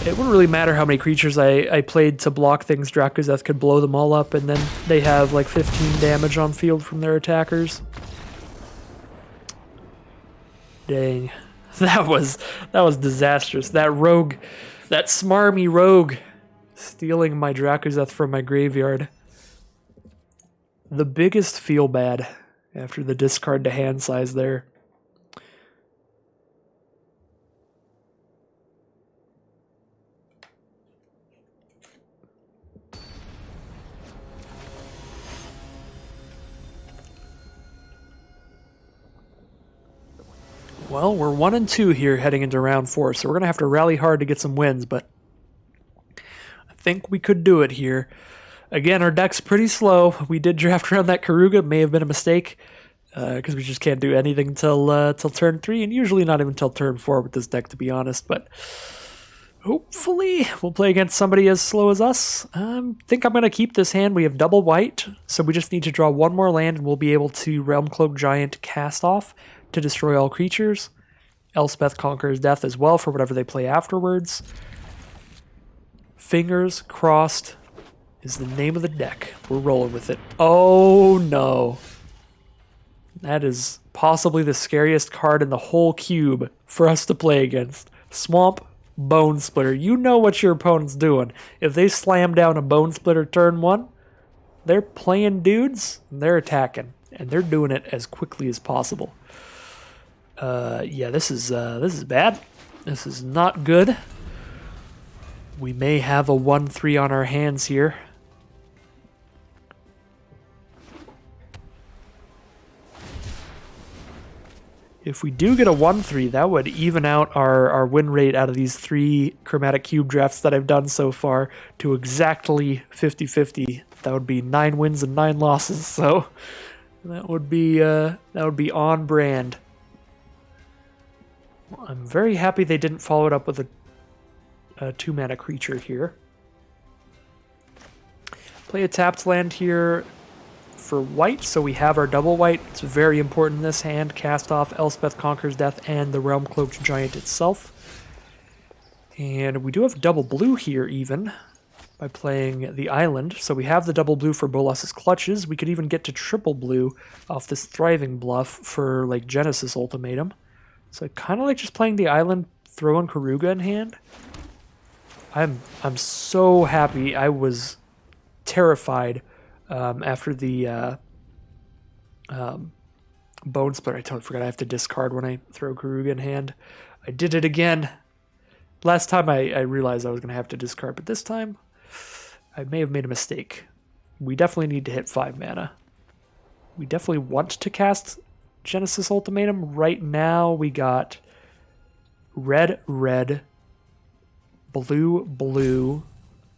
It wouldn't really matter how many creatures I played to block things. Draku's could blow them all up, and then they have like 15 damage on field from their attackers. Dang. That was disastrous. That rogue, that smarmy rogue, stealing my Draku's from my graveyard. The biggest feel bad after the discard to hand size there. Well, we're 1-2 here heading into round 4, so we're going to have to rally hard to get some wins, but I think we could do it here. Again, our deck's pretty slow. We did draft around that Karuga. May have been a mistake, because we just can't do anything till turn 3, and usually not even till turn 4 with this deck, to be honest, but hopefully we'll play against somebody as slow as us. I think I'm going to keep this hand. We have double white, so we just need to draw 1 more land, and we'll be able to Realm Cloak Giant Cast Off to destroy all creatures. Elspeth Conquers Death as well for whatever they play afterwards. Fingers crossed is the name of the deck. We're rolling with it. Oh no. That is possibly the scariest card in the whole cube for us to play against. Swamp Bone Splitter. You know what your opponent's doing. If they slam down a Bone Splitter turn 1, they're playing dudes and they're attacking. And they're doing it as quickly as possible. Yeah, this is bad. This is not good. We may have a 1-3 on our hands here. If we do get a 1-3, that would even out our win rate out of these 3 Chromatic Cube drafts that I've done so far to exactly 50-50. That would be 9 wins and 9 losses, so that would be on brand. I'm very happy they didn't follow it up with a 2-mana creature here. Play a tapped land here for white, so we have our double white. It's very important in this hand. Cast off Elspeth Conquers Death and the Realm Cloaked Giant itself. And we do have double blue here even by playing the island. So we have the double blue for Bolas's Clutches. We could even get to triple blue off this Thriving Bluff for like Genesis Ultimatum. So I kind of like just playing the island, throwing Karuga in hand. I'm so happy. I was terrified after the Bone Splitter. I totally forgot I have to discard when I throw Karuga in hand. I did it again. Last time I realized I was going to have to discard, but this time I may have made a mistake. We definitely need to hit 5 mana. We definitely want to cast Genesis Ultimatum. Right now we got red, red, blue, blue,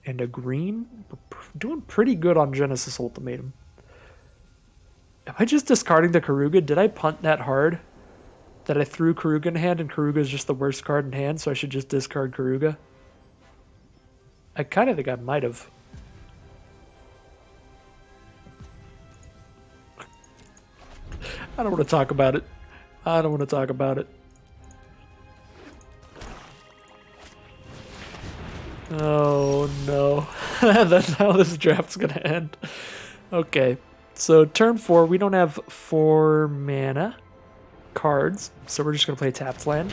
and a green. We're doing pretty good on Genesis Ultimatum. Am I just discarding the Karuga? Did I punt that hard that I threw Karuga in hand and Karuga is just the worst card in hand, so I should just discard Karuga? I kind of think I might have. I don't want to talk about it. I don't want to talk about it. Oh no. That's how this draft's going to end. Okay. So turn 4, we don't have 4 mana cards, so we're just going to play a tapped land.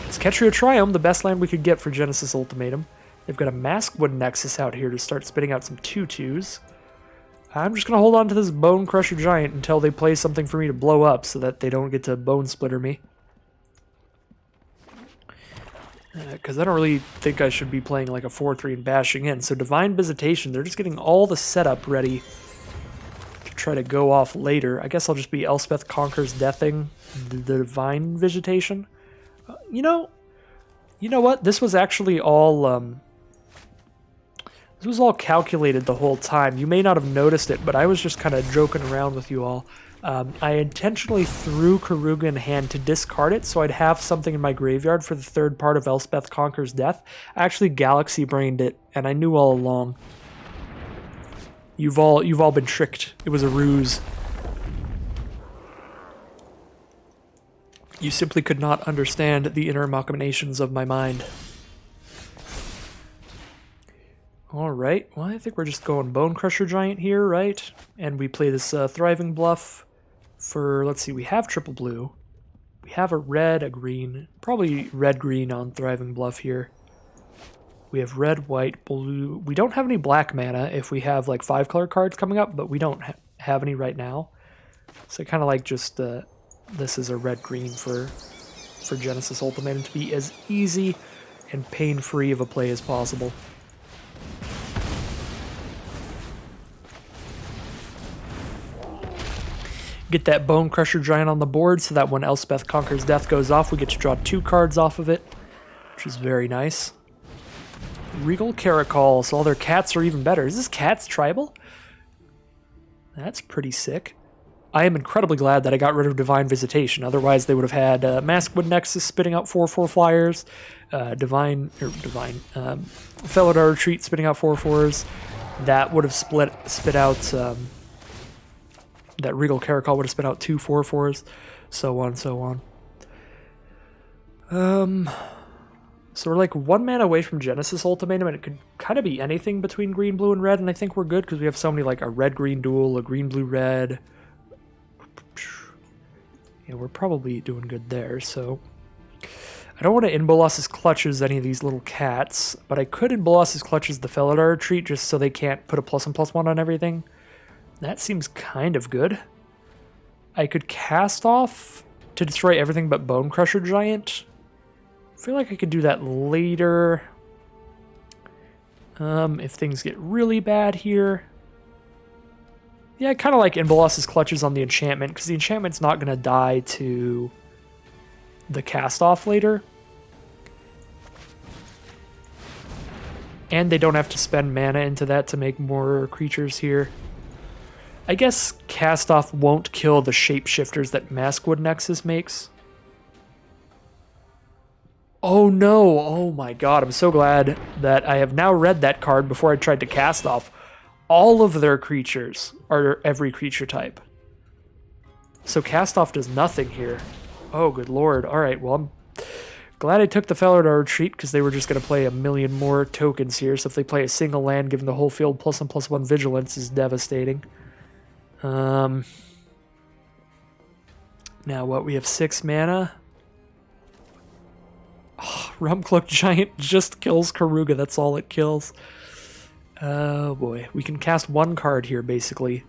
It's Ketria Triumph, the best land we could get for Genesis Ultimatum. They've got a Maskwood Nexus out here to start spitting out some 2/2s. I'm just going to hold on to this Bone Crusher Giant until they play something for me to blow up so that they don't get to Bone Splitter me. Because I don't really think I should be playing like a 4-3 and bashing in. So Divine Visitation, they're just getting all the setup ready to try to go off later. I guess I'll just be Elspeth Conquers Deathing the Divine Visitation. You know what? This was actually all... This was all calculated the whole time. You may not have noticed it, but I was just kind of joking around with you all. I intentionally threw Karuga in hand to discard it so I'd have something in my graveyard for the third part of Elspeth Conquers Death. I actually galaxy brained it, and I knew all along. You've all been tricked. It was a ruse. You simply could not understand the inner machinations of my mind. Alright, well I think we're just going Bone Crusher Giant here, right? And we play this Thriving Bluff for, let's see, we have triple blue. We have a red, a green, probably red-green on Thriving Bluff here. We have red, white, blue. We don't have any black mana if we have like 5 color cards coming up, but we don't have any right now. So kind of like just this is a red-green for Genesis Ultimatum to be as easy and pain-free of a play as possible. Get that Bone Crusher Giant on the board so that when Elspeth Conquers Death goes off, we get to draw 2 cards off of it, which is very nice. Regal Caracol, so all their cats are even better. Is this cat's tribal? That's pretty sick. I am incredibly glad that I got rid of Divine Visitation. Otherwise, they would have had Maskwood Nexus spitting out 4/4 flyers, Felidar Retreat spitting out 4/4s. That would have spit out. That Regal Caracol would have spit out 2 4/4s, so on, so on. So we're like 1 mana away from Genesis Ultimatum, and it could kind of be anything between green, blue, and red, and I think we're good because we have so many, like a red-green duel, a green-blue-red. Yeah, we're probably doing good there, so... I don't want to in Bolas's Clutches any of these little cats, but I could in Bolas's Clutches the Felidar Retreat just so they can't put a +1/+1 on everything. That seems kind of good. I could cast off to destroy everything but Bone Crusher Giant. I feel like I could do that later. If things get really bad here. Yeah, I kind of like in Bolas's Clutches on the enchantment, because the enchantment's not going to die to the cast off later. And they don't have to spend mana into that to make more creatures here. I guess cast off won't kill the shapeshifters that Maskwood Nexus makes. Oh no, oh my god, I'm so glad that I have now read that card before I tried to cast off. All of their creatures are every creature type. So cast off does nothing here. Oh, good lord. Alright, well, I'm glad I took the Felidar Retreat because they were just going to play a million more tokens here. So if they play a single land, giving the whole field +1/+1 Vigilance is devastating. Now what? We have 6 mana. Oh, Rumcloak Giant just kills Karuga. That's all it kills. Oh boy. We can cast 1 card here, basically.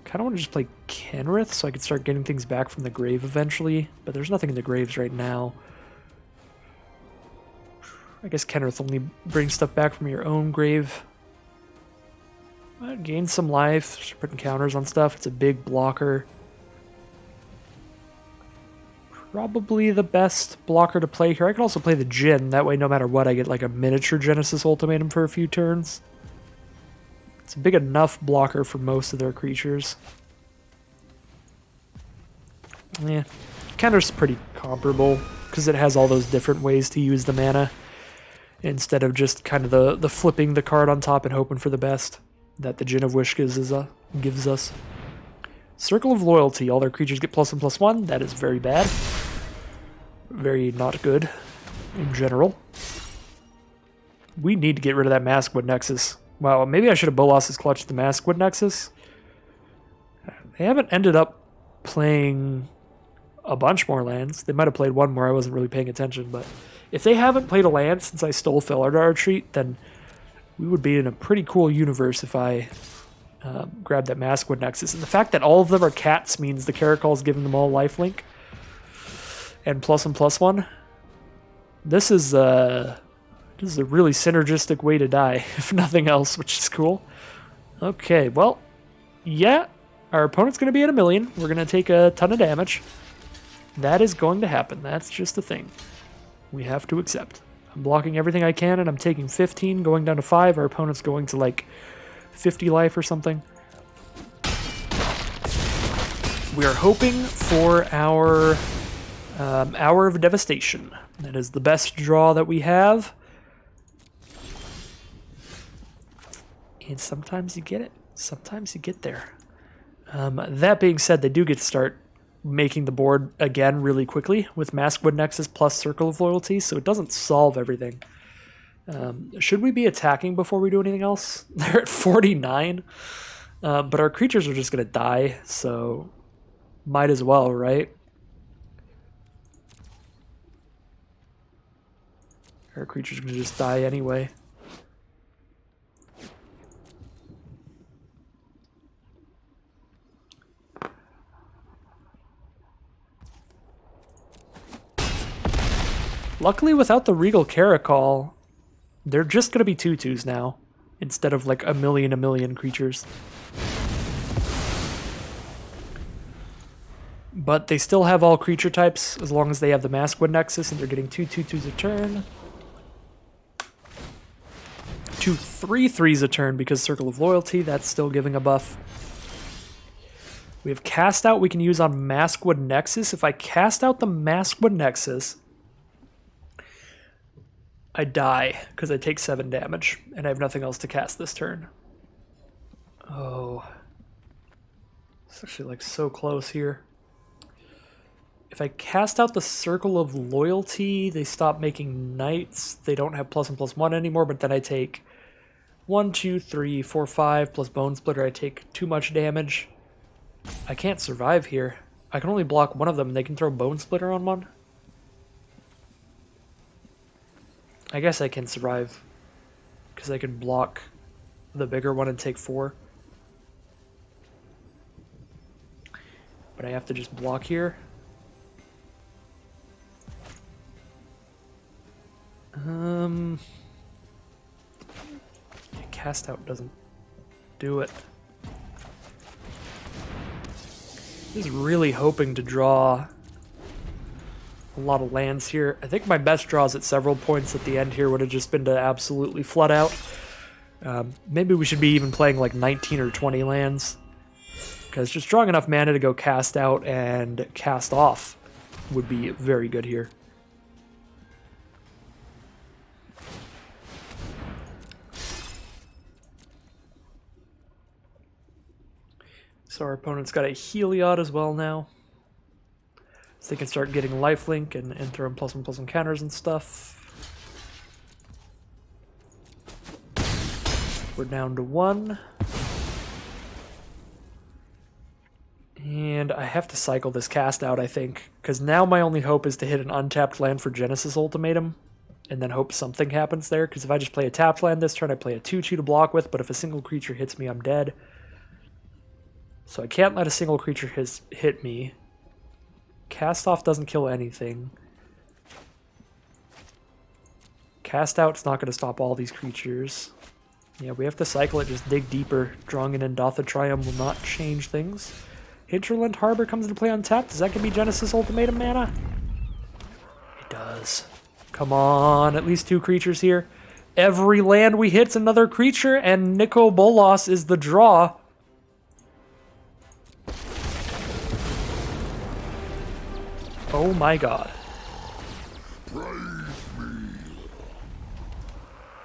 Kind of want to just play Kenrith so I can start getting things back from the grave eventually. But there's nothing in the graves right now. I guess Kenrith only brings stuff back from your own grave. Gain some life, just putting counters on stuff. It's a big blocker. Probably the best blocker to play here. I could also play the Djinn. That way, no matter what, I get like a miniature Genesis Ultimatum for a few turns. It's a big enough blocker for most of their creatures. Yeah, Kenrith's pretty comparable because it has all those different ways to use the mana instead of just kind of the flipping the card on top and hoping for the best that the Djinn of Wish gives us. Circle of Loyalty. All their creatures get +1/+1. That is very bad. Very not good in general. We need to get rid of that Maskwood Nexus. Wow, maybe I should have Bolas's Clutch the Maskwood Nexus. They haven't ended up playing a bunch more lands. They might have played 1 more. I wasn't really paying attention. But if they haven't played a land since I stole Felidar Retreat, then we would be in a pretty cool universe if I grabbed that Maskwood Nexus. And the fact that all of them are cats means the Caracol's giving them all lifelink. And +1/+1. This is a really synergistic way to die, if nothing else, which is cool. Okay, well, yeah, our opponent's going to be at 1,000,000. We're going to take a ton of damage. That is going to happen. That's just a thing. We have to accept. I'm blocking everything I can, and I'm taking 15, going down to 5. Our opponent's going to, like, 50 life or something. We are hoping for our Hour of Devastation. That is the best draw that we have. And sometimes you get it. Sometimes you get there. That being said, they do get to start making the board again really quickly with Maskwood Nexus plus Circle of Loyalty, so it doesn't solve everything. Should we be attacking before we do anything else? They're at 49, but our creatures are just going to die, so might as well, right? Our creatures are going to just die anyway. Luckily, without the Regal Caracol, they're just going to be 2/2s now, instead of like a million creatures. But they still have all creature types, as long as they have the Maskwood Nexus, and they're getting 2/2/2s a turn. 2 3/3s a turn because Circle of Loyalty, that's still giving a buff. We have Cast Out we can use on Maskwood Nexus. If I cast out the Maskwood Nexus, I die because I take 7 damage, and I have nothing else to cast this turn. Oh. It's actually like so close here. If I cast out the Circle of Loyalty, they stop making knights. They don't have +1/+1 anymore, but then I take 1, 2, 3, 4, 5 plus Bone Splitter. I take too much damage. I can't survive here. I can only block one of them, and they can throw Bone Splitter on one. I guess I can survive, because I can block the bigger one and take 4. But I have to just block here. Cast Out doesn't do it. Just really hoping to draw a lot of lands here. I think my best draws at several points at the end here would have just been to absolutely flood out. Maybe we should be even playing like 19 or 20 lands, because just drawing enough mana to go Cast Out and Cast Off would be very good here. So our opponent's got a Heliod as well now. So they can start getting lifelink and throw in +1/+1 counters and stuff. We're down to 1. And I have to cycle this Cast Out, I think, because now my only hope is to hit an untapped land for Genesis Ultimatum, and then hope something happens there, because if I just play a tapped land this turn, I play a 2/2 to block with, but if a single creature hits me, I'm dead. So I can't let a single creature hit me. Cast Off doesn't kill anything. Cast Out's not going to stop all these creatures. Yeah, we have to cycle it, just dig deeper. Drawing an Endotha Triumph will not change things. Hinterland Harbor comes into play untapped. Is that going to be Genesis Ultimatum mana? It does. Come on, at least 2 creatures here. Every land we hit's another creature, and Nico Bolas is the draw. Oh my god.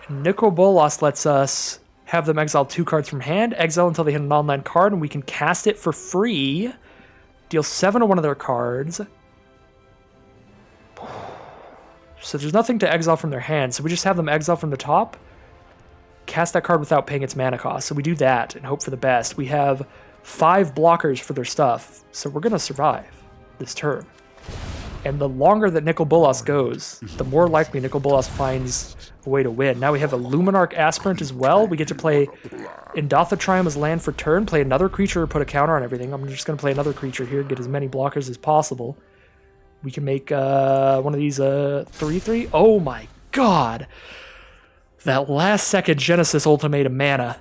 Nico Bolas lets us have them exile 2 cards from hand, exile until they hit a non-land card, and we can cast it for free. Deal 7 to one of their cards. So there's nothing to exile from their hand, so we just have them exile from the top, cast that card without paying its mana cost. So we do that and hope for the best. We have 5 blockers for their stuff, so we're going to survive this turn. And the longer that Nico Bolas goes, the more likely Nico Bolas finds a way to win. Now we have a Luminarch Aspirant as well. We get to play Endotha Triumph as land for turn, play another creature, or put a counter on everything. I'm just going to play another creature here, get as many blockers as possible. We can make one of these 3/3. Oh my god! That last second Genesis Ultimatum mana.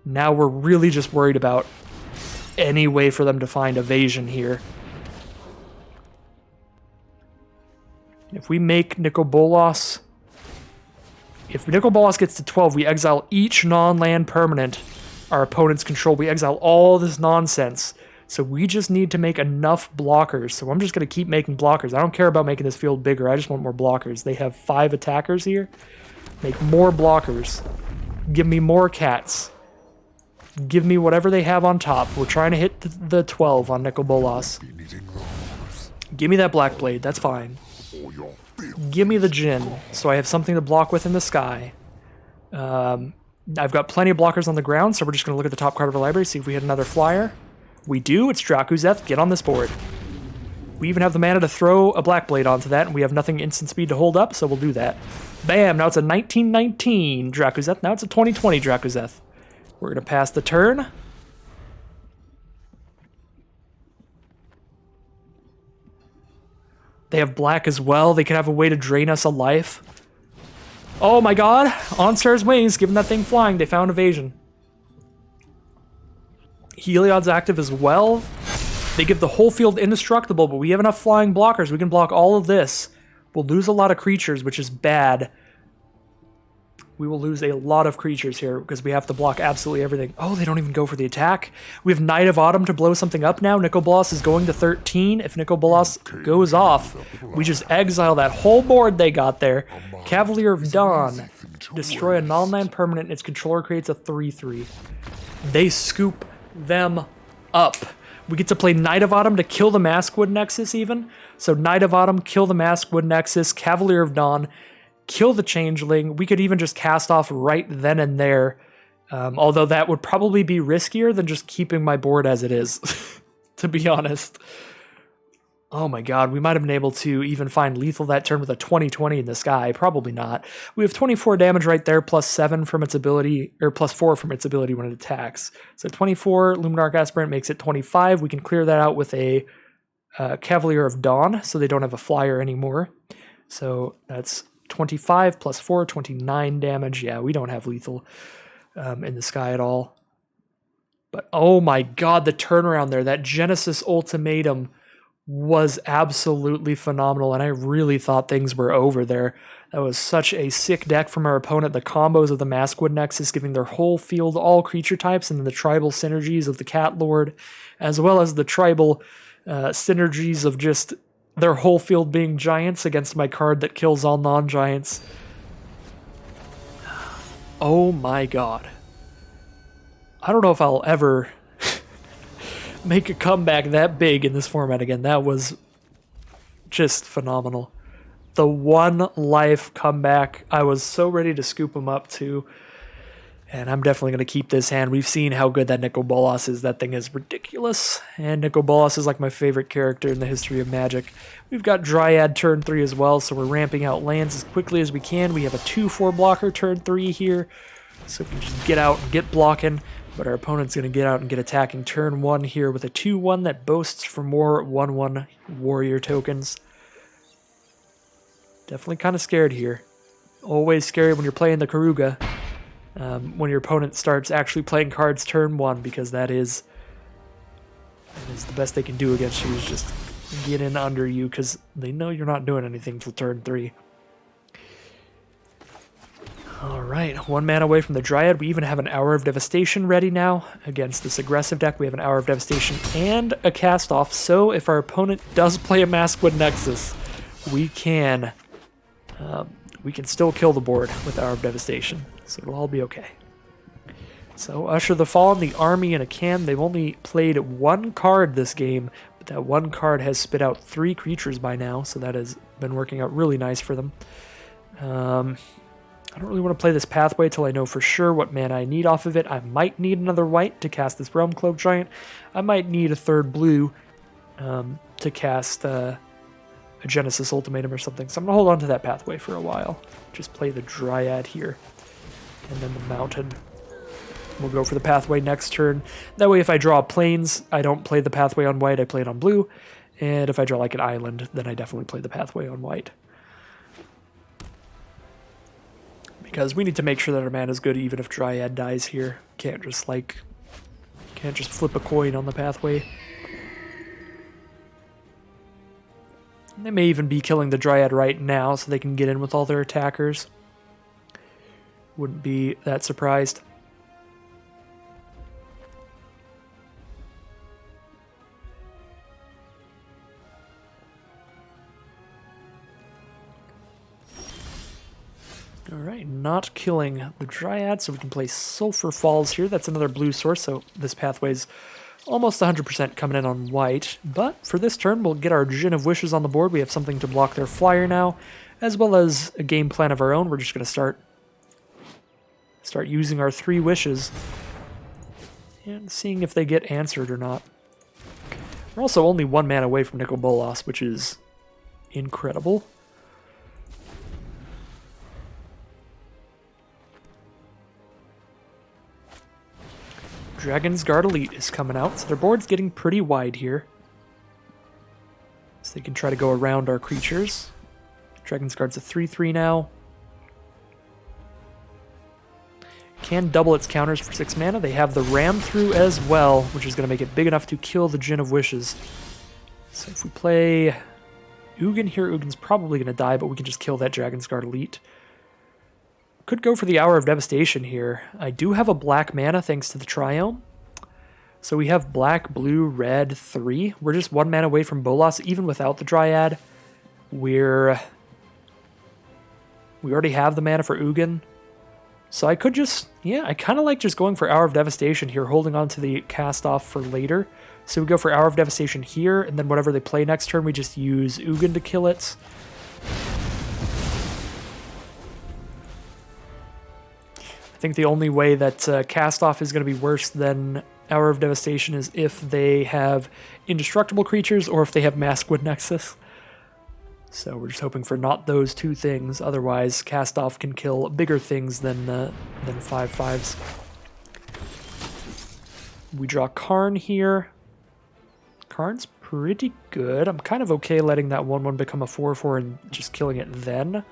Now we're really just worried about any way for them to find evasion here. If we make Nico Bolas, if Nico Bolas gets to 12, we exile each non-land permanent our opponents control. We exile all this nonsense. So we just need to make enough blockers. So I'm just going to keep making blockers. I don't care about making this field bigger. I just want more blockers. They have 5 attackers here. Make more blockers. Give me more cats. Give me whatever they have on top. We're trying to hit the 12 on Nicol Bolas. Give me that Black Blade. That's fine. Give me the Djinn, so I have something to block with in the sky. I've got plenty of blockers on the ground, so we're just going to look at the top card of our library, see if we hit another flyer. We do. It's Dracuzeth. Get on this board. We even have the mana to throw a Black Blade onto that, and we have nothing instant speed to hold up, so we'll do that. Bam! Now it's a 1919 Dracuzeth. Now it's a 2020 Dracuzeth. We're going to pass the turn. They have black as well. They could have a way to drain us a life. Oh my god! On Star's Wings, giving that thing flying. They found evasion. Heliod's active as well. They give the whole field indestructible, but we have enough flying blockers. We can block all of this. We'll lose a lot of creatures, which is bad. We will lose a lot of creatures here because we have to block absolutely everything. Oh, they don't even go for the attack. We have Knight of Autumn to blow something up now. Nicol Bolas is going to 13. If Nicol Bolas goes off, we just exile that whole board they got there. Cavalier of Dawn. Destroy a non-land permanent. Its controller creates a 3/3. They scoop them up. We get to play Knight of Autumn to kill the Maskwood Nexus even. So Knight of Autumn, kill the Maskwood Nexus, Cavalier of Dawn, kill the Changeling. We could even just cast off right then and there. Although that would probably be riskier than just keeping my board as it is, to be honest. Oh my god, we might have been able to even find lethal that turn with a 20/20 in the sky. Probably not. We have 24 damage right there, plus 7 from its ability, or plus 4 from its ability when it attacks. So 24, Luminarch Aspirant makes it 25. We can clear that out with a Cavalier of Dawn, so they don't have a flyer anymore. So that's 25 plus 4, 29 damage. Yeah, we don't have lethal in the sky at all. But oh my god, the turnaround there, that Genesis Ultimatum was absolutely phenomenal, and I really thought things were over there. That was such a sick deck from our opponent. The combos of the Maskwood Nexus giving their whole field all creature types, and then the tribal synergies of the Cat Lord, as well as the tribal synergies of just their whole field being giants against my card that kills all non-giants. Oh my god. I don't know if I'll ever make a comeback that big in this format again. That was just phenomenal. The 1 life comeback, I was so ready to scoop him up too. And I'm definitely going to keep this hand. We've seen how good that Nicol Bolas is. That thing is ridiculous. And Nicol Bolas is like my favorite character in the history of Magic. We've got Dryad turn 3 as well, so we're ramping out lands as quickly as we can. We have a 2/4 blocker turn 3 here. So we can just get out and get blocking. But our opponent's going to get out and get attacking turn 1 here with a 2/1 that boasts for more 1/1 warrior tokens. Definitely kind of scared here. Always scary when you're playing the Karuga. When your opponent starts actually playing cards turn 1, because that is the best they can do against you, is just get in under you because they know you're not doing anything till turn 3. Alright, 1 mana away from the Dryad. We even have an Hour of Devastation ready now. Against this aggressive deck, we have an Hour of Devastation and a cast-off, so if our opponent does play a Maskwood Nexus, we can still kill the board with Hour of Devastation, so it'll all be okay. So Usher the Fallen, the Army, and a Can. They've only played 1 card this game, but that 1 card has spit out 3 creatures by now, so that has been working out really nice for them. I don't really want to play this Pathway till I know for sure what mana I need off of it. I might need another white to cast this Realm Cloak Giant. I might need a 3rd blue to cast a Genesis Ultimatum or something. So I'm going to hold on to that Pathway for a while. Just play the Dryad here. And then the Mountain. We'll go for the Pathway next turn. That way if I draw plains, I don't play the Pathway on white, I play it on blue. And if I draw like an island, then I definitely play the Pathway on white. Because we need to make sure that our mana is good even if Dryad dies here. Can't just flip a coin on the Pathway. They may even be killing the Dryad right now so they can get in with all their attackers. Wouldn't be that surprised. Alright, not killing the Dryad, so we can play Sulphur Falls here. That's another blue source, so this pathway's almost 100% coming in on white. But for this turn, we'll get our Djinn of Wishes on the board. We have something to block their flyer now, as well as a game plan of our own. We're just going to start using our 3 wishes and seeing if they get answered or not. We're also only 1 mana away from Nicol Bolas, which is incredible. Dragon's Guard Elite is coming out, so their board's getting pretty wide here. So they can try to go around our creatures. Dragon's Guard's a 3/3 now. Can double its counters for 6 mana. They have the Ram through as well, which is going to make it big enough to kill the Djinn of Wishes. So if we play Ugin here, Ugin's probably going to die, but we can just kill that Dragon's Guard Elite. Could go for the Hour of Devastation here. I do have a black mana thanks to the Triome. So we have black, blue, red, 3. We're just 1 mana away from Bolas, even without the Dryad. We already have the mana for Ugin. So I could just, I kind of like just going for Hour of Devastation here, holding on to the cast off for later. So we go for Hour of Devastation here, and then whatever they play next turn, we just use Ugin to kill it. I think the only way that cast off is going to be worse than Hour of Devastation is if they have indestructible creatures or if they have Maskwood Nexus. So we're just hoping for not those 2 things. Otherwise, cast off can kill bigger things than 5/5s. We draw Karn here. Karn's pretty good. I'm kind of okay letting that 1/1 become a 4/4 and just killing it then.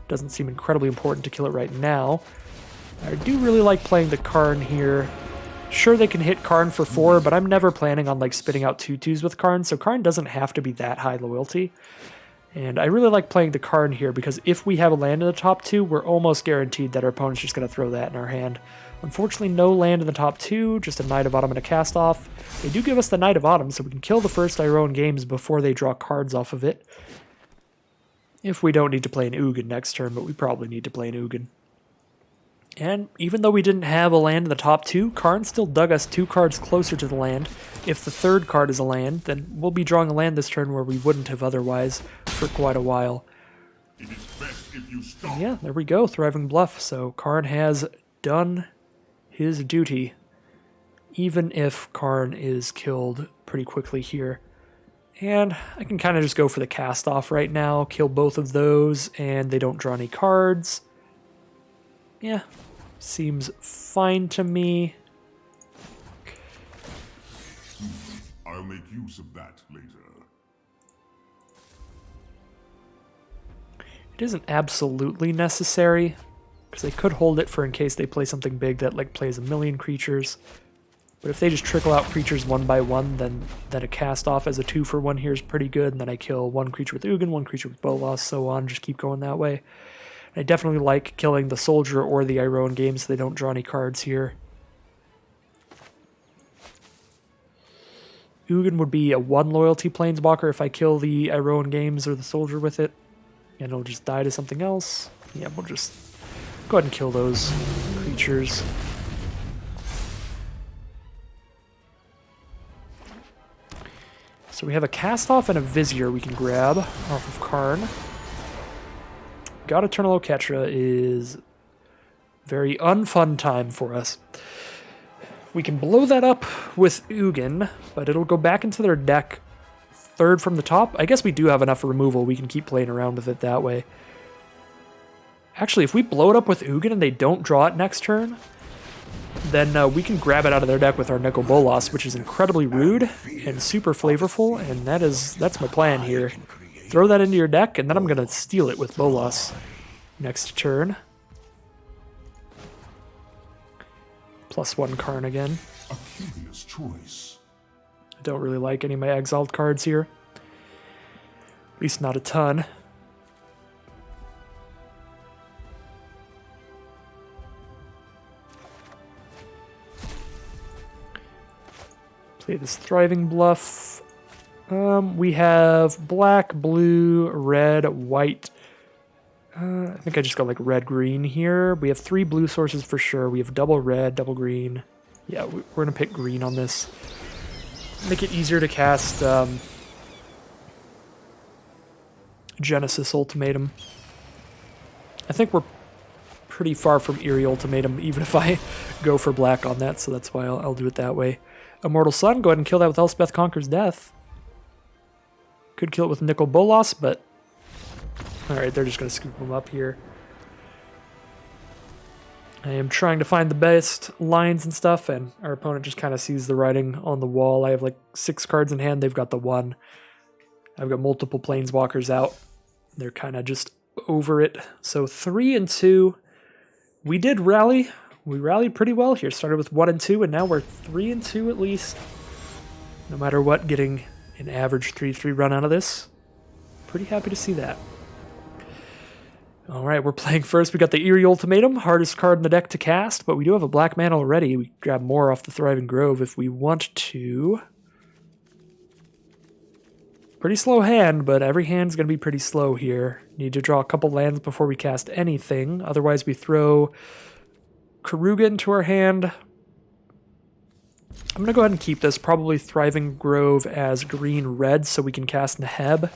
Doesn't seem incredibly important to kill it right now. I do really like playing the Karn here. Sure, they can hit Karn for 4, but I'm never planning on like spitting out 2/2s with Karn, so Karn doesn't have to be that high loyalty. And I really like playing the Karn here because if we have a land in the top 2, we're almost guaranteed that our opponent's just going to throw that in our hand. Unfortunately, no land in the top 2, just a Knight of Autumn and a cast off. They do give us the Knight of Autumn, so we can kill the first Iroan Games before they draw cards off of it. If we don't need to play an Ugin next turn, but we probably need to play an Ugin. And even though we didn't have a land in the top 2, Karn still dug us 2 cards closer to the land. If the 3rd card is a land, then we'll be drawing a land this turn where we wouldn't have otherwise for quite a while. It is best if you stop. Yeah, there we go, Thriving Bluff. So Karn has done his duty, even if Karn is killed pretty quickly here. And I can kind of just go for the cast off right now, kill both of those, and they don't draw any cards. Yeah, seems fine to me. I'll make use of that later. It isn't absolutely necessary, because they could hold it for in case they play something big that like plays a million creatures. But if they just trickle out creatures 1 by 1, then a cast off as a 2-for-1 here is pretty good, and then I kill 1 creature with Ugin, 1 creature with Bolas, so on, just keep going that way. I definitely like killing the Soldier or the Iroan Games so they don't draw any cards here. Ugin would be a 1 loyalty Planeswalker if I kill the Iroan Games or the Soldier with it. And it'll just die to something else. Yeah, we'll just go ahead and kill those creatures. So we have a cast off and a Vizier we can grab off of Karn. God Eternal Oketra is very unfun time for us. We can blow that up with Ugin, but it'll go back into their deck 3rd from the top. I guess we do have enough removal. We can keep playing around with it that way. Actually, if we blow it up with Ugin and they don't draw it next turn, then we can grab it out of their deck with our Nicol Bolas, which is incredibly rude and super flavorful, and that's my plan here. Throw that into your deck, and then I'm going to steal it with Bolas next turn. +1 Karn again. A curious choice. I don't really like any of my exiled cards here. At least not a ton. Play this Thriving Bluff. We have black, blue, red, white, I think I just got like red-green here. We have 3 blue sources for sure. We have double red, double green. Yeah, we're going to pick green on this. Make it easier to cast Genesis Ultimatum. I think we're pretty far from Eerie Ultimatum, even if I go for black on that, so that's why I'll do it that way. Immortal Sun, go ahead and kill that with Elspeth Conquers Death. Could kill it with Nicol Bolas, but... Alright, they're just going to scoop them up here. I am trying to find the best lines and stuff, and our opponent just kind of sees the writing on the wall. I have like 6 cards in hand, they've got the 1. I've got multiple Planeswalkers out. They're kind of just over it. So 3 and 2. We did rally. We rallied pretty well here. Started with 1 and 2, and now we're 3 and 2 at least. No matter what, getting an average 3-3 run out of this. Pretty happy to see that. Alright, we're playing first. We got the Eerie Ultimatum, hardest card in the deck to cast, but we do have a black mana already. We grab more off the Thriving Grove if we want to. Pretty slow hand, but every hand's going to be pretty slow here. Need to draw a couple lands before we cast anything. Otherwise, we throw Karuga into our hand. I'm going to go ahead and keep this. Probably Thriving Grove as green-red so we can cast Neheb.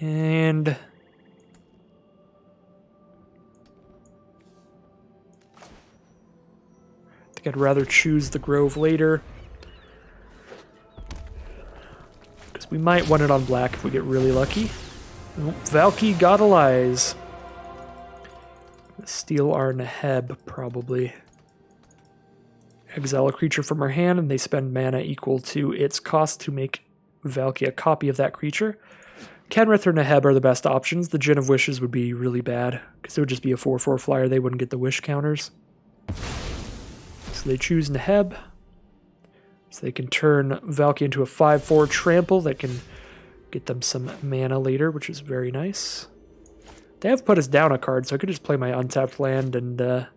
And I think I'd rather choose the Grove later, because we might want it on black if we get really lucky. Oh, Valky Goddle Eyes. Steal our Neheb, probably. Exile a creature from our hand, and they spend mana equal to its cost to make Valky a copy of that creature. Kenrith or Neheb are the best options. The Gin of Wishes would be really bad, because it would just be a 4/4 flyer. They wouldn't get the wish counters. So they choose Neheb. So they can turn Valky into a 5/4 trample that can get them some mana later, which is very nice. They have put us down a card, so I could just play my untapped land and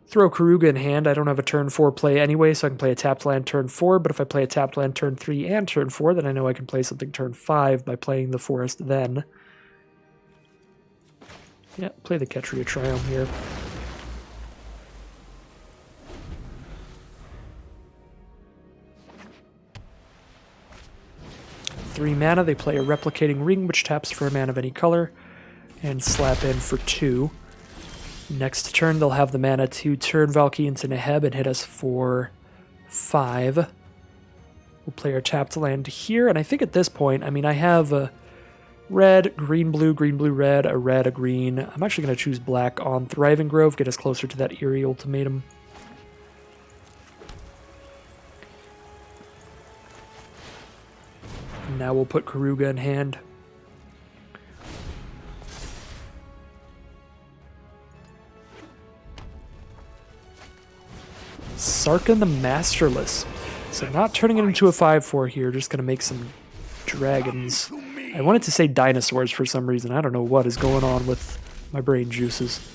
throw Karuga in hand. I don't have a turn 4 play anyway, so I can play a tapped land turn 4, but if I play a tapped land turn 3 and turn 4, then I know I can play something turn 5 by playing the Forest then. Yeah, play the Ketria Triumph here. Three mana, they play a Replicating Ring, which taps for a mana of any color, and slap in for 2. Next turn, they'll have the mana to turn Valky into Neheb and hit us for 5. We'll play our tapped land here, and I think at this point, I mean, I have a red, green, blue, red, a red, a green. I'm actually going to choose black on Thriving Grove, get us closer to that Eerie Ultimatum. Now we'll put Karuga in hand. Sarkhan the Masterless. So not turning it into a 5/4 here, just going to make some dragons. I wanted to say dinosaurs for some reason. I don't know what is going on with my brain juices.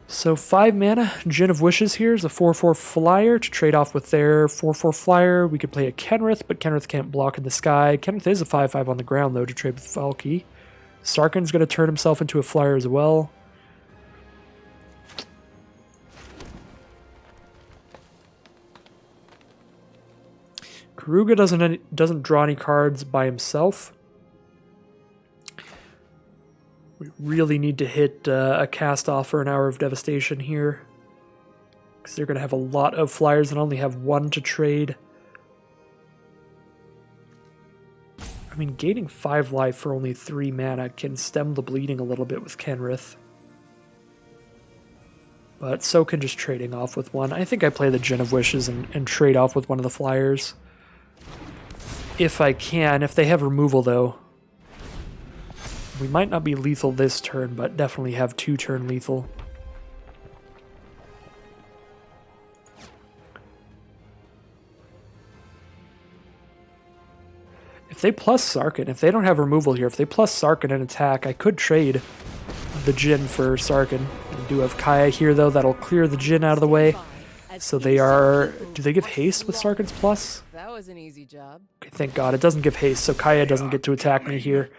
So 5 mana, Gin of Wishes here is a 4/4 flyer to trade off with their 4/4 flyer. We could play a Kenrith, but Kenrith can't block in the sky. Kenrith is a 5/5 on the ground, though, to trade with Valky. Sarkhan's going to turn himself into a flyer as well. Karuga doesn't draw any cards by himself. We really need to hit a cast off for an Hour of Devastation here, because they're going to have a lot of flyers and only have 1 to trade. I mean, gaining 5 life for only 3 mana can stem the bleeding a little bit with Kenrith. But so can just trading off with 1. I think I play the Gin of Wishes and trade off with one of the flyers. If I can. If they have removal, though, we might not be lethal this turn, but definitely have 2-turn lethal. If they plus Sarkhan, if they don't have removal here, if they plus Sarkhan and attack, I could trade the Djinn for Sarkhan. I do have Kaya here, though. That'll clear the Djinn out of the way. So they are... Do they give haste with Sarkhan's Plus? That was an easy job. Okay, thank God. It doesn't give haste, so Kaya doesn't get to attack me here.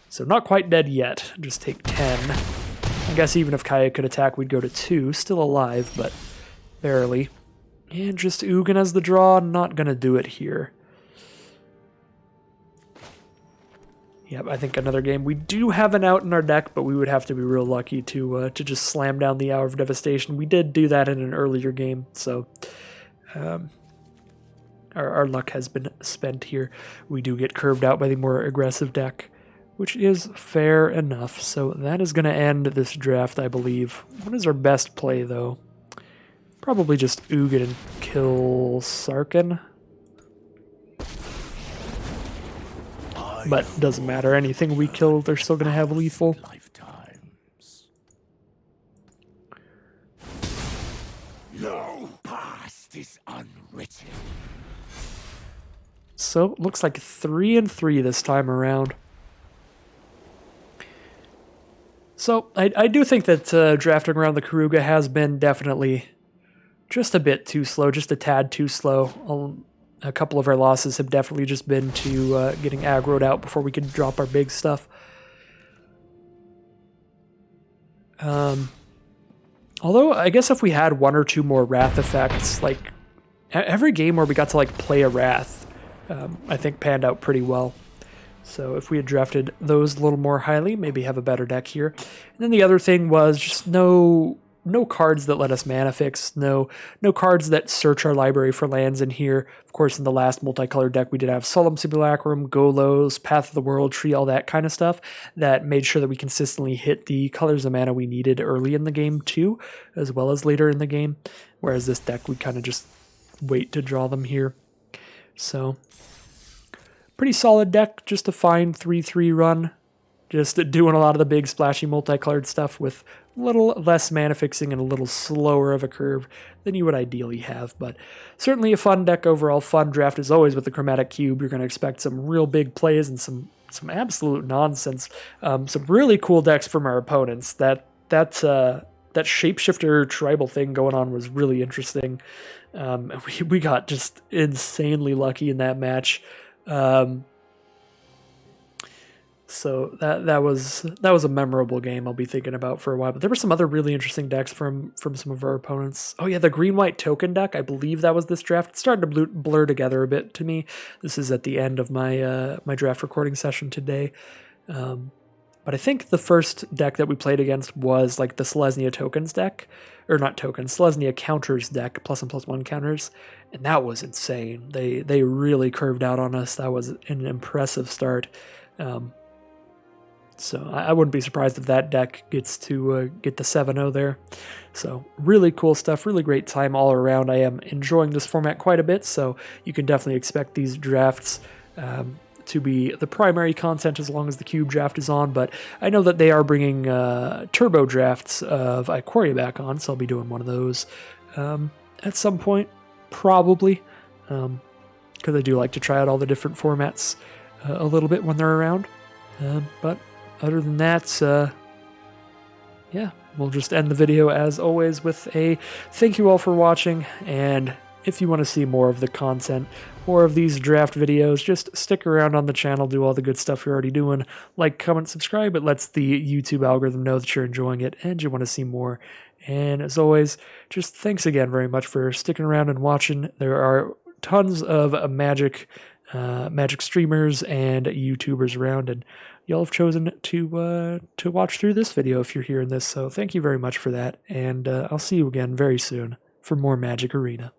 So not quite dead yet. Just take 10. I guess even if Kaya could attack, we'd go to 2. Still alive, but barely. And just Ugin as the draw. Not going to do it here. Yep, I think another game. We do have an out in our deck, but we would have to be real lucky to just slam down the Hour of Devastation. We did do that in an earlier game, so our luck has been spent here. We do get curved out by the more aggressive deck, which is fair enough. So that is going to end this draft, I believe. What is our best play, though? Probably just Ugin and kill Sarkhan. But doesn't matter. Anything we kill, they're still going to have lethal. No past is unwritten. So looks like 3 and 3 this time around. So I do think that drafting around the Karuga has been definitely just a bit too slow, just a tad too slow. A couple of our losses have definitely just been to getting aggroed out before we can drop our big stuff. Although, I guess if we had 1 or 2 more Wrath effects, like every game where we got to like play a Wrath, I think panned out pretty well. So if we had drafted those a little more highly, maybe have a better deck here. And then the other thing was just no cards that let us mana fix, no cards that search our library for lands in here. Of course, in the last multicolored deck, we did have Solemn Simulacrum, Golos, Path of the World, Tree, all that kind of stuff that made sure that we consistently hit the colors of mana we needed early in the game too, as well as later in the game. Whereas this deck, we kind of just wait to draw them here. So, pretty solid deck, just a fine 3-3 run. Just doing a lot of the big splashy multicolored stuff with a little less mana fixing and a little slower of a curve than you would ideally have. But certainly a fun deck overall, fun draft as always with the Chromatic Cube. You're going to expect some real big plays and some absolute nonsense. Some really cool decks from our opponents. That shapeshifter tribal thing going on was really interesting. We got just insanely lucky in that match. So that was a memorable game I'll be thinking about for a while. But there were some other really interesting decks from some of our opponents. Oh yeah, the green-white token deck. I believe that was this draft. It's starting to blur together a bit to me. This is at the end of my my draft recording session today. But I think the first deck that we played against was like the Selesnya tokens deck. Or not tokens, Selesnya counters deck, +1/+1 counters. And that was insane. They really curved out on us. That was an impressive start. So I wouldn't be surprised if that deck gets to get the 7-0 there. So really cool stuff, really great time all around. I am enjoying this format quite a bit, so you can definitely expect these drafts to be the primary content as long as the Cube draft is on. But I know that they are bringing turbo drafts of Ikoria back on, so I'll be doing one of those at some point, probably, because I do like to try out all the different formats a little bit when they're around. But other than that, yeah, we'll just end the video as always with a thank you all for watching, and if you want to see more of the content, more of these draft videos, just stick around on the channel, do all the good stuff you're already doing, like, comment, subscribe. It lets the YouTube algorithm know that you're enjoying it and you want to see more. And as always, just thanks again very much for sticking around and watching. There are tons of Magic streamers and YouTubers around, and y'all have chosen to watch through this video if you're hearing this, so thank you very much for that, and I'll see you again very soon for more Magic Arena.